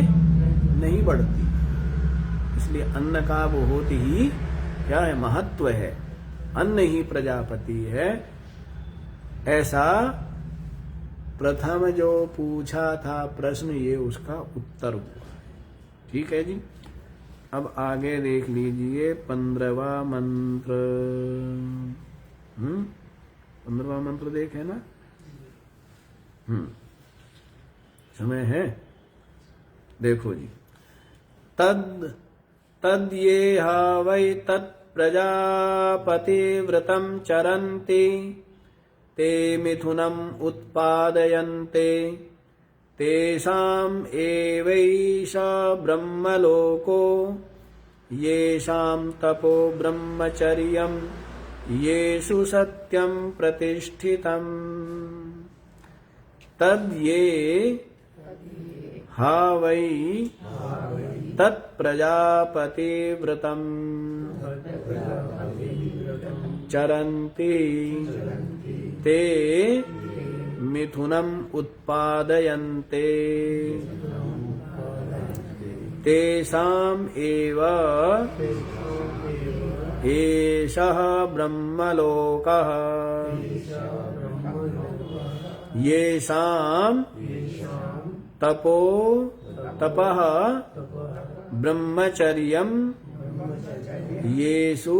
नहीं बढ़ती। इसलिए अन्न का बहुत ही क्या है? महत्व है। अन्न ही प्रजापति है। ऐसा प्रथम जो पूछा था प्रश्न, ये उसका उत्तर हुआ। ठीक है जी। अब आगे देख लीजिए 15वां मंत्र। 15वां मंत्र देखे ना? समय है, देखो जी। तद ये वै तत् प्रजापतिव्रतं चरन्ति, ते मिथुनम् उत्पादयन्ते, तेषाम् एवैष ब्रह्मलोको येषां तपो ब्रह्मचर्यं येषु सत्यं प्रतिष्ठितम् तद्ये हा वै तत्प्रजापतिव्रतम् चरन्ति ते मिथुनम् उत्पादयन्ते तेषाम् एव एषः ब्रह्मलोकः येषाम् तपः ब्रह्मचर्यम् येषु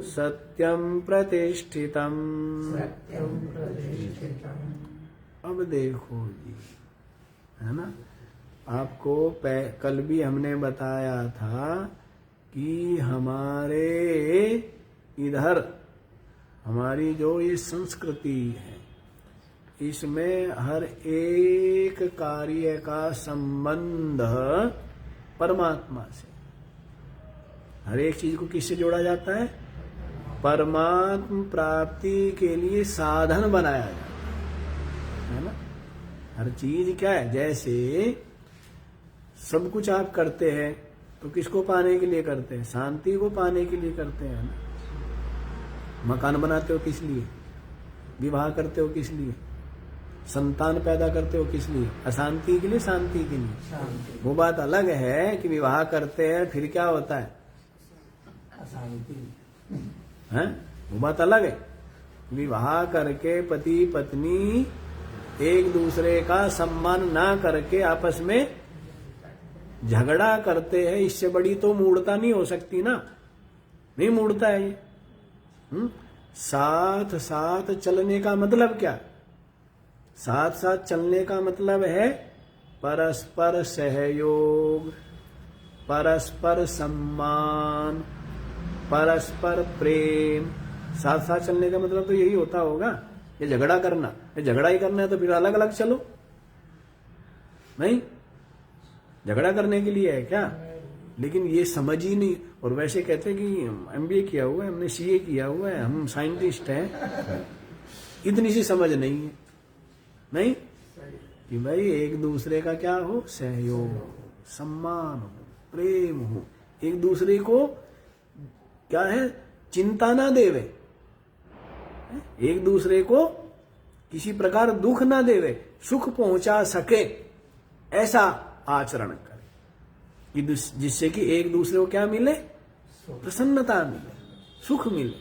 सत्यं प्रतिष्ठितम्। अब देखो जी, है ना, आपको कल भी हमने बताया था कि हमारे इधर हमारी जो ये संस्कृति है, इसमें हर एक कार्य का संबंध परमात्मा से, हर एक चीज को किससे जोड़ा जाता है? परमात्म प्राप्ति के लिए साधन बनाया जाता है ना। हर चीज क्या है? जैसे सब कुछ आप करते हैं तो किसको पाने के लिए करते हैं? शांति को पाने के लिए करते हैं ना। मकान बनाते हो किस लिए? विवाह करते हो किस लिए? संतान पैदा करते हो किस लिए? अशांति के लिए, शांति के लिए। वो बात अलग है कि विवाह करते हैं फिर क्या होता है? अशांति है, वो बात अलग है। विवाह करके पति पत्नी एक दूसरे का सम्मान ना करके आपस में झगड़ा करते हैं, इससे बड़ी तो मूढ़ता नहीं हो सकती ना। नहीं मूढ़ता है ये। साथ साथ चलने का मतलब क्या? साथ साथ चलने का मतलब है परस्पर सहयोग, परस्पर सम्मान, परस्पर प्रेम। साथ साथ चलने का मतलब तो यही होता होगा। ये झगड़ा करना, ये झगड़ा ही करना है तो फिर अलग अलग चलो। नहीं, झगड़ा करने के लिए है क्या? लेकिन ये समझ ही नहीं। और वैसे कहते हैं कि एमबीए किया हुआ है, हमने सीए किया हुआ है, हम साइंटिस्ट हैं। इतनी सी समझ नहीं है। नहीं कि भाई एक दूसरे का क्या हो? सहयोग हो, सम्मान हो, प्रेम हो, एक दूसरे को क्या है? चिंता ना देवे, एक दूसरे को किसी प्रकार दुख ना देवे, सुख पहुंचा सके, ऐसा आचरण करे कि जिससे कि एक दूसरे को क्या मिले? प्रसन्नता मिले, सुख मिले।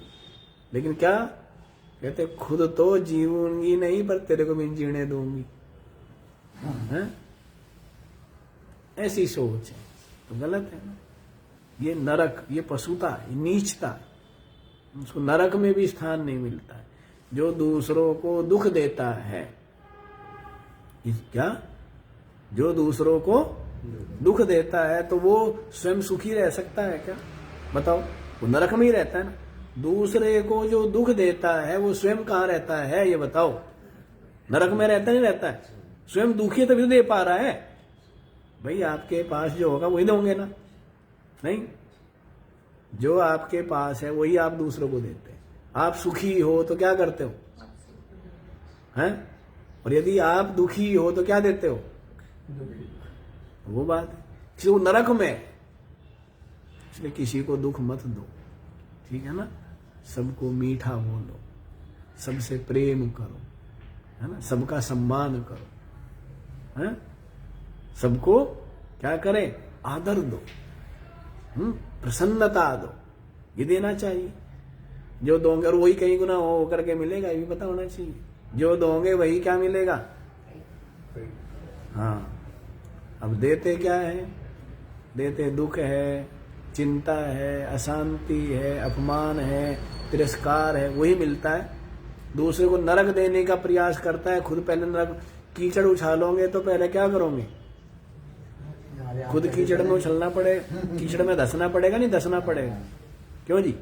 लेकिन क्या कहते? खुद तो जीऊंगी नहीं पर तेरे को भी जीने दूंगी। है? ऐसी सोच है तो गलत है ना। ये नरक, ये पशुता, ये नीचता, उसको नरक में भी स्थान नहीं मिलता है। जो दूसरों को दुख देता है, क्या? जो दूसरों को दुख देता है तो वो स्वयं सुखी रह सकता है क्या? बताओ, वो नरक में ही रहता है ना। दूसरे को जो दुख देता है वो स्वयं कहाँ रहता है? ये बताओ, नरक में रहता नहीं रहता है? स्वयं दुखी तभी तो दे पा रहा है। भाई आपके पास जो होगा वही दोगे ना। नहीं, जो आपके पास है वही आप दूसरों को देते हैं। आप सुखी हो तो क्या करते हो? हैं? और यदि आप दुखी हो तो क्या देते हो? वो बात है। किसी को नरक में, इसलिए किसी को दुख मत दो, ठीक है ना। सबको मीठा बोलो, सबसे प्रेम करो, है ना, सबका सम्मान करो, है? सबको क्या करें? आदर दो, प्रसन्नता दो, ये देना चाहिए। जो दोगे और वही कहीं गुना हो करके मिलेगा, ये भी पता होना चाहिए। जो दोगे वही क्या मिलेगा? हाँ। अब देते क्या है? देते दुख है, चिंता है, अशांति है, अपमान है, तिरस्कार है, वही मिलता है। दूसरे को नरक देने का प्रयास करता है, खुद पहले नरक। कीचड़ उछालोगे तो पहले क्या करोगे? खुद कीचड़ में उछलना पड़े, कीचड़ में धसना पड़ेगा, नहीं धसना पड़ेगा? क्यों जी?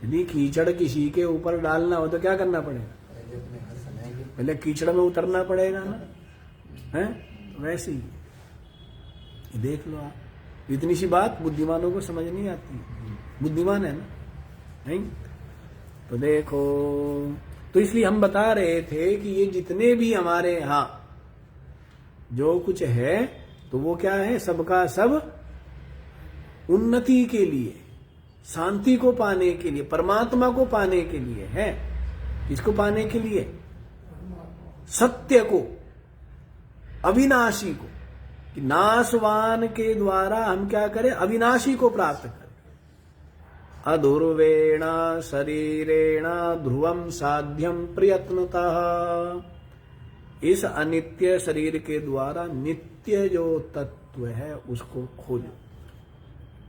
यदि कीचड़ किसी के ऊपर डालना हो तो क्या करना पड़ेगा? पहले कीचड़ में उतरना पड़ेगा ना, है? वैसे ही देख लो आप, इतनी सी बात बुद्धिमानों को समझ नहीं आती, बुद्धिमान है ना, नहीं? तो देखो, तो इसलिए हम बता रहे थे कि ये जितने भी हमारे यहाँ जो कुछ है तो वो क्या है, सबका सब उन्नति के लिए, शांति को पाने के लिए, परमात्मा को पाने के लिए है। किसको पाने के लिए? सत्य को, अविनाशी को, कि नाशवान के द्वारा हम क्या करें, अविनाशी को प्राप्त करें। अधुर्वेण शरीरेण ध्रुवम साध्यम प्रयत्नतः, इस अनित्य शरीर के द्वारा नित्य जो तत्व है उसको खोजो,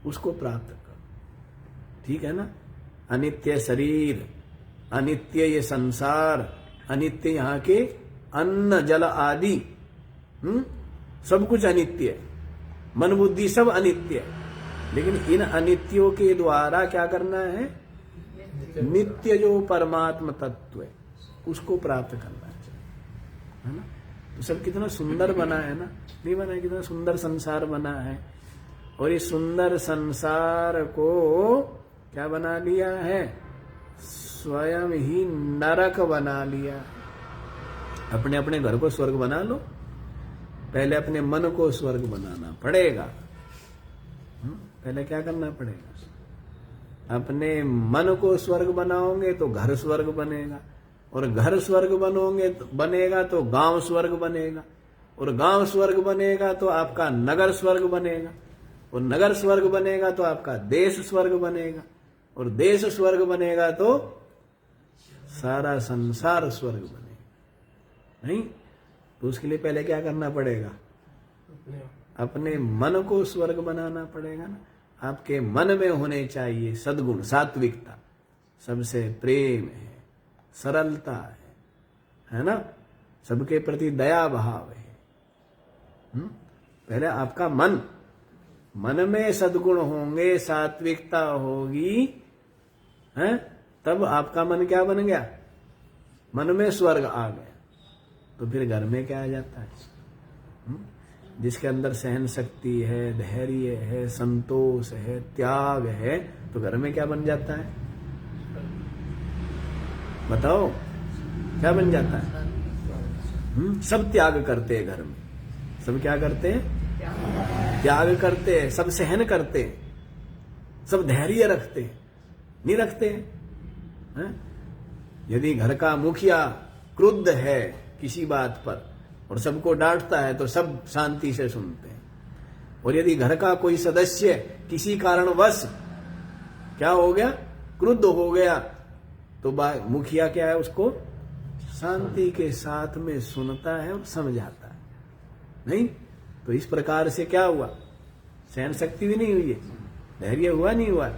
उसको प्राप्त करो। ठीक है ना? अनित्य शरीर, अनित्य ये संसार, अनित्य यहाँ के अन्न जल आदि, सब कुछ अनित्य है, मन बुद्धि सब अनित्य है। लेकिन इन अनित्यों के द्वारा क्या करना है, नित्य जो परमात्मा तत्व है उसको प्राप्त करना है ना? तो सब कितना सुंदर बना है ना, नहीं बना है? कितना सुंदर संसार बना है। और इस सुंदर संसार को क्या बना लिया है, स्वयं ही नरक बना लिया। अपने अपने घर को स्वर्ग बना लो, पहले अपने मन को स्वर्ग बनाना पड़ेगा। पहले क्या करना पड़ेगा, अपने मन को स्वर्ग बनाओगे तो घर स्वर्ग बनेगा, और घर स्वर्ग बनेगा तो गांव स्वर्ग बनेगा, और गांव स्वर्ग बनेगा तो आपका नगर स्वर्ग बनेगा, और नगर स्वर्ग बनेगा तो आपका देश स्वर्ग बनेगा, और देश स्वर्ग बनेगा तो सारा संसार स्वर्ग बनेगा। नहीं? तो उसके लिए पहले क्या करना पड़ेगा, अपने मन को स्वर्ग बनाना पड़ेगा ना। आपके मन में होने चाहिए सद्गुण, सात्विकता, सबसे प्रेम है, सरलता है ना, सबके प्रति दया भाव है। पहले आपका मन में सद्गुण होंगे, सात्विकता होगी, है? तब आपका मन क्या बन गया, मन में स्वर्ग आ गया। तो फिर घर में क्या आ जाता है, जिसके अंदर सहन शक्ति है, धैर्य है, संतोष है, त्याग है, तो घर में क्या बन जाता है, बताओ क्या बन जाता है? सब त्याग करते हैं घर में, सब क्या करते हैं, त्याग करते हैं, सब सहन करते हैं, सब धैर्य रखते हैं, नहीं रखते हैं? यदि घर का मुखिया क्रुद्ध है किसी बात पर और सबको डांटता है तो सब शांति से सुनते हैं, और यदि घर का कोई सदस्य किसी कारणवश क्या हो गया, क्रुद्ध हो गया, तो मुखिया क्या है, उसको शांति के साथ में सुनता है और समझाता है। नहीं? तो इस प्रकार से क्या हुआ, सहन शक्ति भी नहीं हुई है, धैर्य हुआ नहीं हुआ,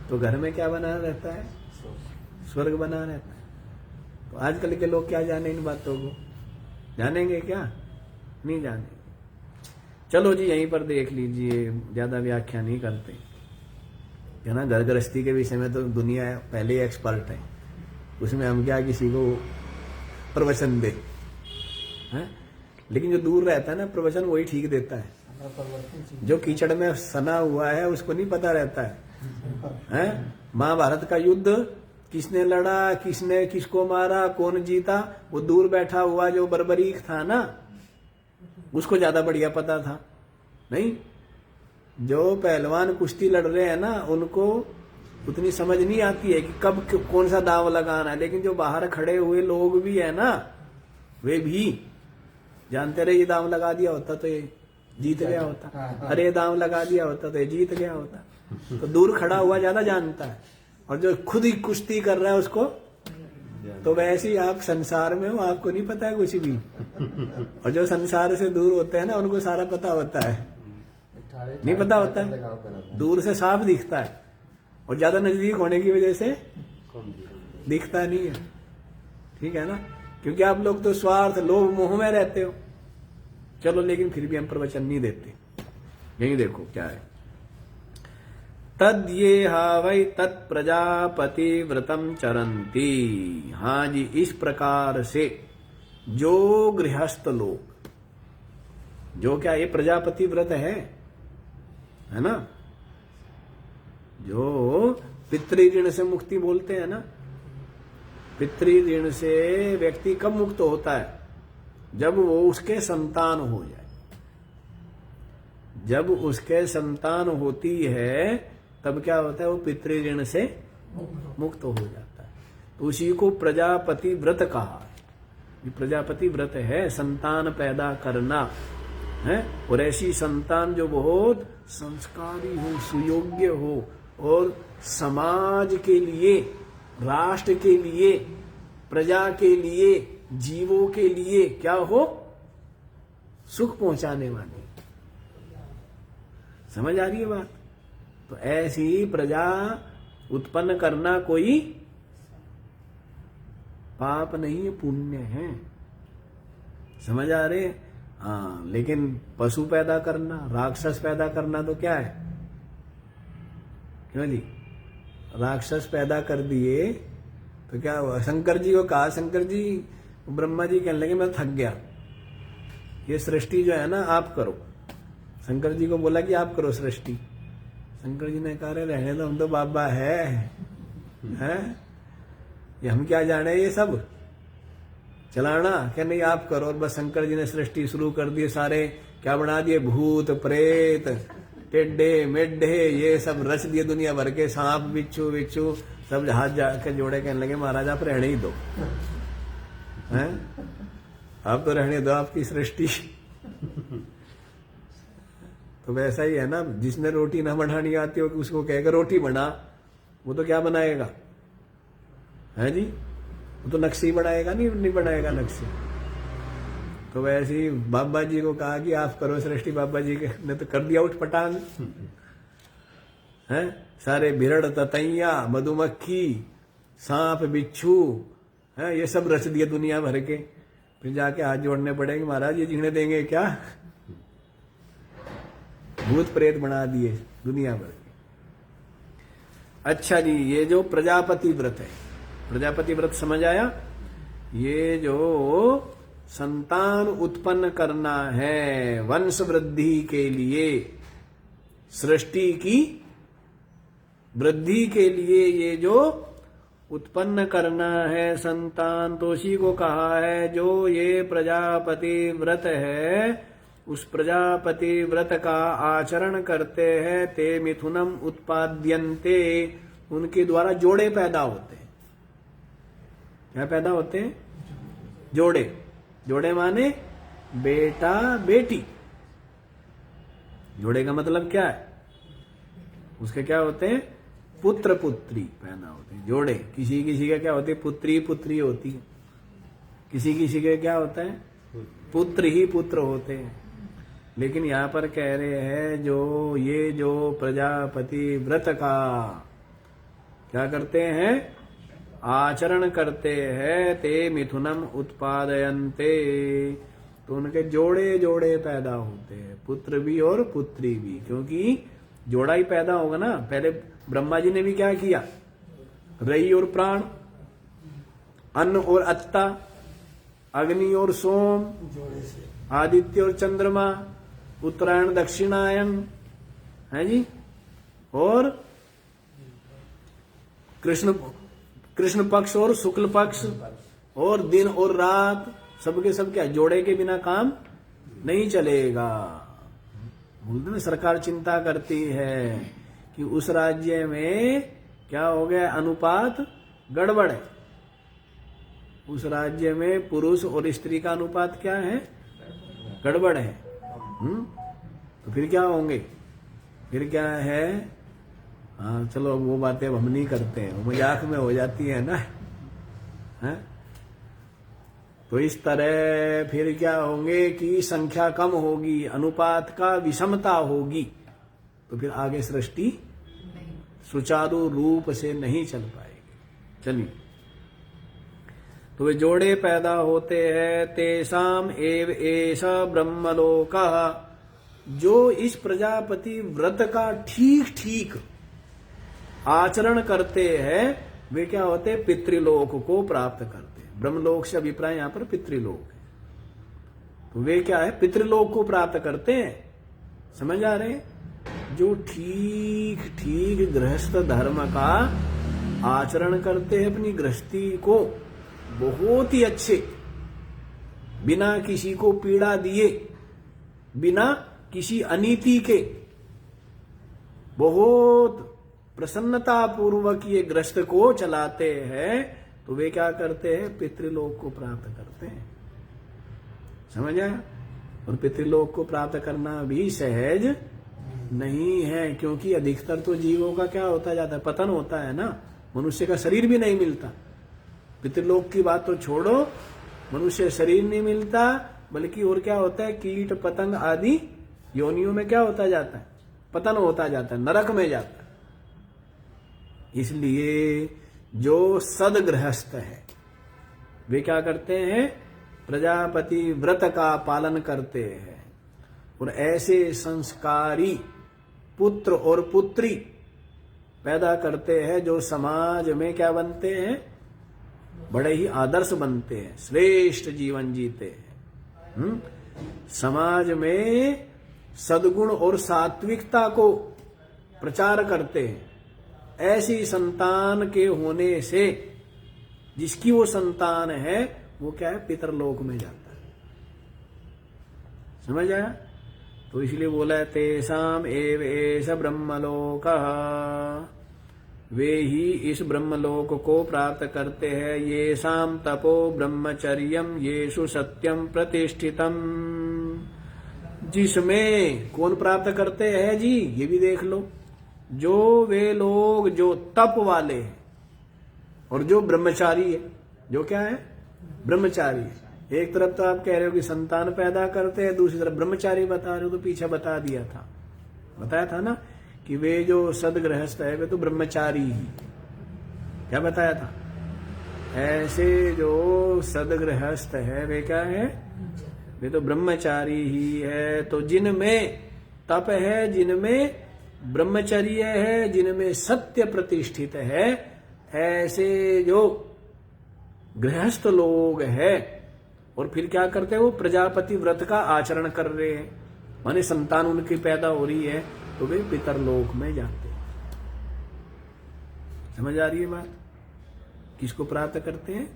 तो घर में क्या बना रहता है, स्वर्ग बना रहता है। तो आजकल के लोग क्या जाने इन बातों को, जानेंगे क्या, नहीं जानेंगे। चलो जी यहीं पर देख लीजिए, ज्यादा व्याख्या नहीं करते, है ना। घर गृहस्थी के विषय में तो दुनिया पहले ही एक्सपर्ट है, उसमें हम क्या किसी को प्रवचन दे, हैं? लेकिन जो दूर रहता है ना, प्रवचन वही ठीक देता है। जो कीचड़ में सना हुआ है उसको नहीं पता रहता है? महाभारत का युद्ध किसने लड़ा, किसने किसको मारा, कौन जीता, वो दूर बैठा हुआ जो बर्बरीक था ना, उसको ज्यादा बढ़िया पता था। नहीं? जो पहलवान कुश्ती लड़ रहे हैं ना, उनको उतनी समझ नहीं आती है कि कब कौन सा दांव लगाना है, लेकिन जो बाहर खड़े हुए लोग भी है ना, वे भी जानते रहे, ये दांव लगा दिया होता तो ये जीत गया होता, अरे ये दांव लगा दिया होता तो ये जीत गया होता। तो दूर खड़ा हुआ ज्यादा जानता है, और जो खुद ही कुश्ती कर रहा है उसको, तो वैसे ही आप संसार में हो, आपको नहीं पता है कुछ भी, और जो संसार से दूर होते हैं ना, उनको सारा पता होता है। नहीं पता होता है, दूर से साफ दिखता है, और ज्यादा नजदीक होने की वजह से दिखता नहीं है। ठीक है ना? क्योंकि आप लोग तो स्वार्थ, लोभ, मोह में रहते हो। चलो, लेकिन फिर भी हम प्रवचन नहीं देते। यही देखो क्या है, तद ये वै तत्प्रजापति व्रतम चरंती। हाँ जी, इस प्रकार से जो गृहस्थ लोग, जो क्या ये प्रजापति व्रत है, है ना। जो पितृ ऋण से मुक्ति बोलते हैं ना, पितृ ऋण से व्यक्ति कब मुक्त होता है? जब वो उसके संतान हो जाए। जब उसके संतान होती है तब क्या होता है? वो पितृ ऋण से मुक्त हो जाता है। तो उसी को प्रजापति व्रत कहा। ये प्रजापति व्रत है संतान पैदा करना है, और ऐसी संतान जो बहुत संस्कारी हो, सुयोग्य हो और समाज के लिए, राष्ट्र के लिए, प्रजा के लिए, जीवों के लिए क्या हो? सुख पहुंचाने वाली। समझ आ रही है बात? तो ऐसी प्रजा उत्पन्न करना कोई पाप नहीं है, पुण्य है। समझ आ रहे? हाँ, लेकिन पशु पैदा करना, राक्षस पैदा करना तो क्या है? क्यों जी? राक्षस पैदा कर दिए तो क्या हुआ? शंकर जी को कहा, शंकर जी, ब्रह्मा जी कहने लगे मैं थक गया, ये सृष्टि जो है ना आप करो। शंकर जी को बोला कि आप करो सृष्टि। शंकर जी ने कहा रहने दो, हम तो बाबा है ये हम क्या जाने ये सब चलाना, क्या नहीं आप करो। और बस शंकर जी ने सृष्टि शुरू कर दी। सारे क्या बना दिए? भूत प्रेत, टेढ़े मेढ़े, ये सब रच दिए दुनिया भर के, सांप बिच्छू बिच्छू सब हाथ जाके जोड़े, कहने लगे महाराज आप रहने ही दो, हैं आप तो रहने दो आपकी सृष्टि। तो वैसा ही है ना, जिसने रोटी ना बनानी आती हो उसको कहेगा रोटी बना, वो तो क्या बनाएगा? है जी, वो तो नक्शे बनाएगा, नहीं बनाएगा नक्शे। तो वैसे ही बाबा जी को कहा कि आप करो सृष्टि। बाबा जी ने तो कर दिया उठ पटांग, हैं सारे भिरड़ ततैया, मधुमक्खी, सांप बिच्छू, है ये सब रच दिए दुनिया भर के। फिर जाके हाथ जोड़ने पड़ेंगे, महाराज ये जीने देंगे क्या? भूत प्रेत बना दिए दुनिया भर के। अच्छा जी, ये जो प्रजापति व्रत है, प्रजापति व्रत समझ आया? ये जो संतान उत्पन्न करना है वंश वृद्धि के लिए, सृष्टि की वृद्धि के लिए, ये जो उत्पन्न करना है संतान, तो उसी को कहा है जो ये प्रजापति व्रत है, उस प्रजापति व्रत का आचरण करते हैं। ते मिथुनम उत्पाद्यन्ते, उनके द्वारा जोड़े पैदा होते हैं। क्या पैदा होते हैं? जोड़े। जोड़े माने बेटा बेटी। जोड़े का मतलब क्या है? उसके क्या होते हैं? पुत्र पुत्री पैदा होते हैं। जोड़े किसी किसी का क्या होते हैं? पुत्री पुत्री होती है, किसी किसी के क्या होता है? पुत्र ही पुत्र होते हैं। लेकिन यहां पर कह रहे हैं जो ये जो प्रजापति व्रत का क्या करते हैं? आचरण करते हैं। ते मिथुनम उत्पादयन्ते, तो उनके जोड़े जोड़े पैदा होते हैं, पुत्र भी और पुत्री भी, क्योंकि जोड़ा ही पैदा होगा ना। पहले ब्रह्मा जी ने भी क्या किया? रई और प्राण, अन्न और अत्ता, अग्नि और सोम, आदित्य और चंद्रमा, उत्तरायण दक्षिणायन, है जी, और कृष्ण पक्ष और शुक्ल पक्ष, और दिन और रात, सबके सब क्या? जोड़े के बिना काम नहीं चलेगा। बोलते ना, सरकार चिंता करती है कि उस राज्य में क्या हो गया? अनुपात गड़बड़ है। उस राज्य में पुरुष और स्त्री का अनुपात क्या है? गड़बड़ है। तो फिर क्या होंगे? फिर क्या है? हाँ चलो वो बातें अब हम नहीं करते हैं, वो मजाक में हो जाती है ना, है? तो इस तरह फिर क्या होंगे कि संख्या कम होगी, अनुपात का विषमता होगी, तो फिर आगे सृष्टि सुचारू रूप से नहीं चल पाएगी। चलिए, तो वे जोड़े पैदा होते हैं। तेषाम एव एष ब्रह्मलोकः, जो इस प्रजापति व्रत का ठीक ठीक आचरण करते हैं वे क्या होते हैं? पितृलोक को प्राप्त करते हैं। ब्रह्मलोक से अभिप्राय यहां पर पितृलोक है। तो वे क्या है? पितृलोक को प्राप्त करते हैं। समझ आ रहे हैं? जो ठीक ठीक गृहस्थ धर्म का आचरण करते हैं, अपनी गृहस्थी को बहुत ही अच्छे, बिना किसी को पीड़ा दिए, बिना किसी अनीति के, बहुत प्रसन्नता पूर्वक ये गृहस्थ को चलाते हैं, तो वे क्या करते हैं? पितृलोक को प्राप्त करते हैं। समझ आया? और पितृलोक को प्राप्त करना भी सहज नहीं है, क्योंकि अधिकतर तो जीवों का क्या होता जाता है? पतन होता है ना, मनुष्य का शरीर भी नहीं मिलता। पितृलोक की बात तो छोड़ो, मनुष्य शरीर नहीं मिलता, बल्कि और क्या होता है? कीट पतंग आदि योनियों में क्या होता जाता है? पतन होता जाता है, नरक में जाता है। इसलिए जो सदगृहस्थ है वे क्या करते हैं? प्रजापति व्रत का पालन करते हैं, और ऐसे संस्कारी पुत्र और पुत्री पैदा करते हैं जो समाज में क्या बनते हैं? बड़े ही आदर्श बनते हैं, श्रेष्ठ जीवन जीते हैं। समाज में सद्गुण और सात्विकता को प्रचार करते हैं। ऐसी संतान के होने से जिसकी वो संतान है वो क्या है? पितरलोक में जाता है। समझ आया? तो इसलिए बोला है तेषाम एव एष ब्रह्मलोकः, वे ही इस ब्रह्मलोक को प्राप्त करते हैं। येषाम तपो ब्रह्मचर्यम येषु सत्यम प्रतिष्ठितम, जिसमें कौन प्राप्त करते हैं जी? ये भी देख लो, जो वे लोग जो तप वाले हैं और जो ब्रह्मचारी है। जो क्या है? ब्रह्मचारी है। एक तरफ तो आप कह रहे हो कि संतान पैदा करते हैं, दूसरी तरफ ब्रह्मचारी बता रहे हो, तो पीछे बताया था ना कि वे जो सदगृहस्थ है वे तो ब्रह्मचारी ही। क्या बताया था? ऐसे जो सदगृहस्थ है वे क्या है? वे तो ब्रह्मचारी ही है। तो जिनमें तप है, जिनमें ब्रह्मचर्य है, जिनमें सत्य प्रतिष्ठित है, ऐसे जो गृहस्थ लोग हैं, और फिर क्या करते हैं? वो प्रजापति व्रत का आचरण कर रहे हैं, माने संतान उनकी पैदा हो रही है, तो वे पितरलोक में जाते हैं। समझ आ रही है बात? किसको प्राप्त करते हैं?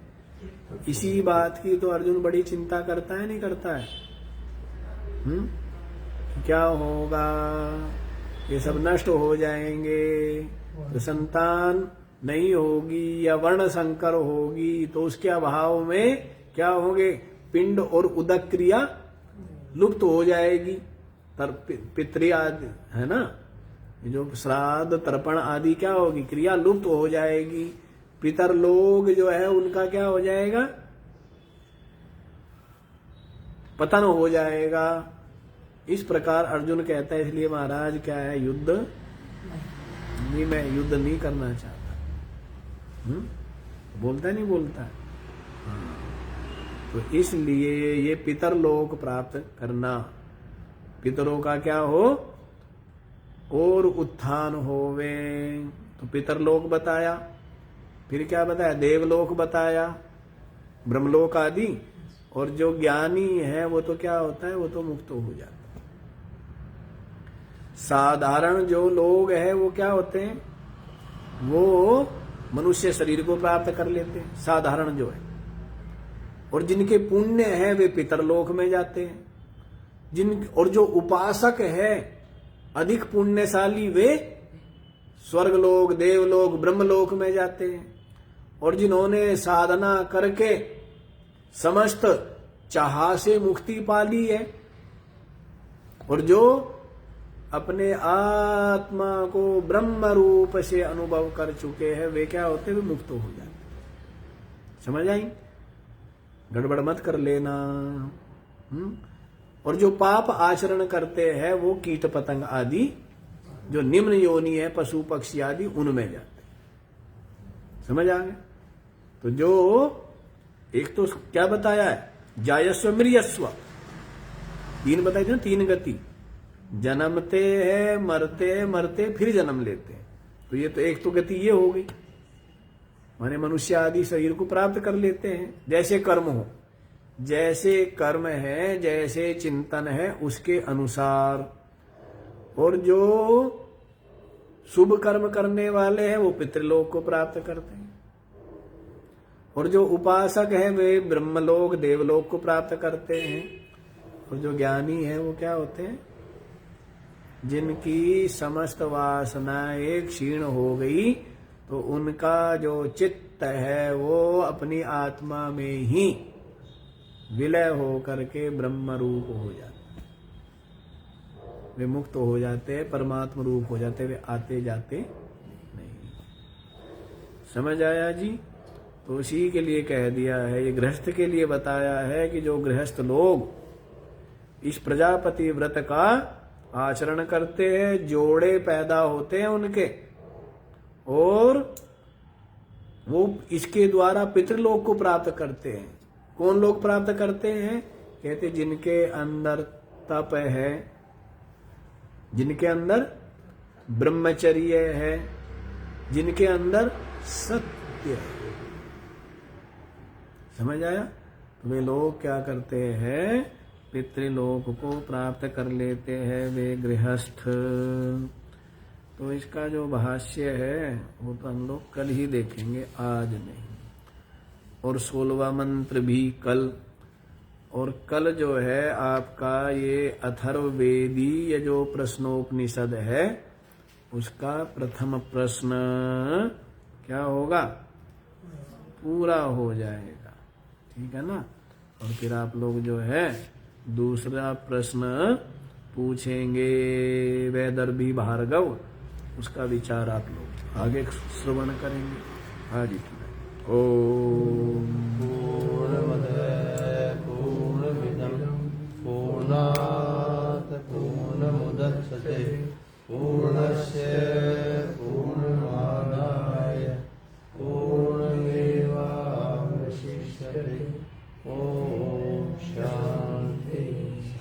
इसी बात की तो अर्जुन बड़ी चिंता करता है, नहीं करता है? क्या होगा? ये सब नष्ट हो जाएंगे, तो संतान नहीं होगी या वर्ण संकर होगी, तो उसके अभाव में क्या होंगे? पिंड और उदक क्रिया लुप्त हो जाएगी। पितृ आदि है ना, जो श्राद्ध तर्पण आदि क्या होगी? क्रिया लुप्त हो जाएगी। पितर लोग जो है उनका क्या हो जाएगा? पतन हो जाएगा। इस प्रकार अर्जुन कहता है। इसलिए महाराज क्या है? युद्ध नहीं, मैं युद्ध नहीं करना चाहता। बोलता नहीं बोलता? तो इसलिए ये पितरलोक प्राप्त करना, पितरों का क्या हो? और उत्थान होवे। तो पितरलोक बताया, फिर क्या बताया? देवलोक बताया, ब्रह्मलोक आदि। और जो ज्ञानी है वो तो क्या होता है? वो तो मुक्त हो जाता है। साधारण जो लोग हैं वो क्या होते हैं? वो मनुष्य शरीर को प्राप्त कर लेते हैं, साधारण जो है। और जिनके पुण्य है वे पितरलोक में जाते हैं। और जो उपासक है अधिक पुण्यशाली, वे स्वर्गलोक, देवलोक, ब्रह्मलोक में जाते हैं। और जिन्होंने साधना करके समस्त चाह से मुक्ति पा ली है, और जो अपने आत्मा को ब्रह्म रूप से अनुभव कर चुके हैं, वे क्या होते हैं? वे मुक्त हो जाते। समझ आई? गड़बड़ मत कर लेना। और जो पाप आचरण करते हैं वो कीट पतंग आदि जो निम्न योनि है, पशु पक्षी आदि, उनमें जाते। समझ आ गया? तो जो एक तो क्या बताया है? जायस्व मृयस्व, तीन बताई थी ना, तीन गति। जन्मते हैं, मरते फिर जन्म लेते हैं। तो ये तो एक तो गति ये हो गई, माने मनुष्य आदि शरीर को प्राप्त कर लेते हैं। जैसे कर्म हो, जैसे कर्म है, जैसे चिंतन है, उसके अनुसार। और जो शुभ कर्म करने वाले हैं वो पितृलोक को प्राप्त करते हैं, और जो उपासक है वे ब्रह्मलोक देवलोक को प्राप्त करते हैं, और जो ज्ञानी है वो क्या होते हैं, जिनकी समस्त वासनाएं क्षीण हो गई तो उनका जो चित्त है वो अपनी आत्मा में ही विलय हो करके ब्रह्म रूप हो जाता है, वे मुक्त हो जाते हैं, परमात्मा रूप हो जाते, वे आते जाते नहीं। समझ आया जी? तो उसी के लिए कह दिया है, ये गृहस्थ के लिए बताया है कि जो गृहस्थ लोग इस प्रजापति व्रत का आचरण करते हैं, जोड़े पैदा होते हैं उनके, और वो इसके द्वारा पितृलोक को प्राप्त करते हैं। कौन लोग प्राप्त करते हैं? कहते जिनके अंदर तप है, जिनके अंदर ब्रह्मचर्य है, जिनके अंदर सत्य है। समझ आया? तो वे लोग क्या करते हैं, पितृलोक को प्राप्त कर लेते हैं, वे गृहस्थ। तो इसका जो भाष्य है वो तो हम लोग कल ही देखेंगे, आज नहीं। और 16वां मंत्र भी कल। और कल जो है आपका ये अथर्ववेदीय जो प्रश्नोपनिषद है उसका प्रथम प्रश्न क्या होगा, पूरा हो जाएगा, ठीक है ना। और फिर आप लोग जो है दूसरा प्रश्न पूछेंगे वैदर्भी भार्गव, उसका विचार आप लोग आगे श्रवण करेंगे। हाँ जी, ओम पूर्णमद पूर्णमिदं पूर्णात् पूर्णमुदच्यते पूर्णस्य पूर्णमादाय पूर्णमेवावशिष्यते। ओम शांति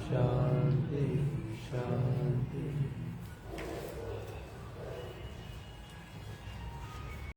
शांति शांति।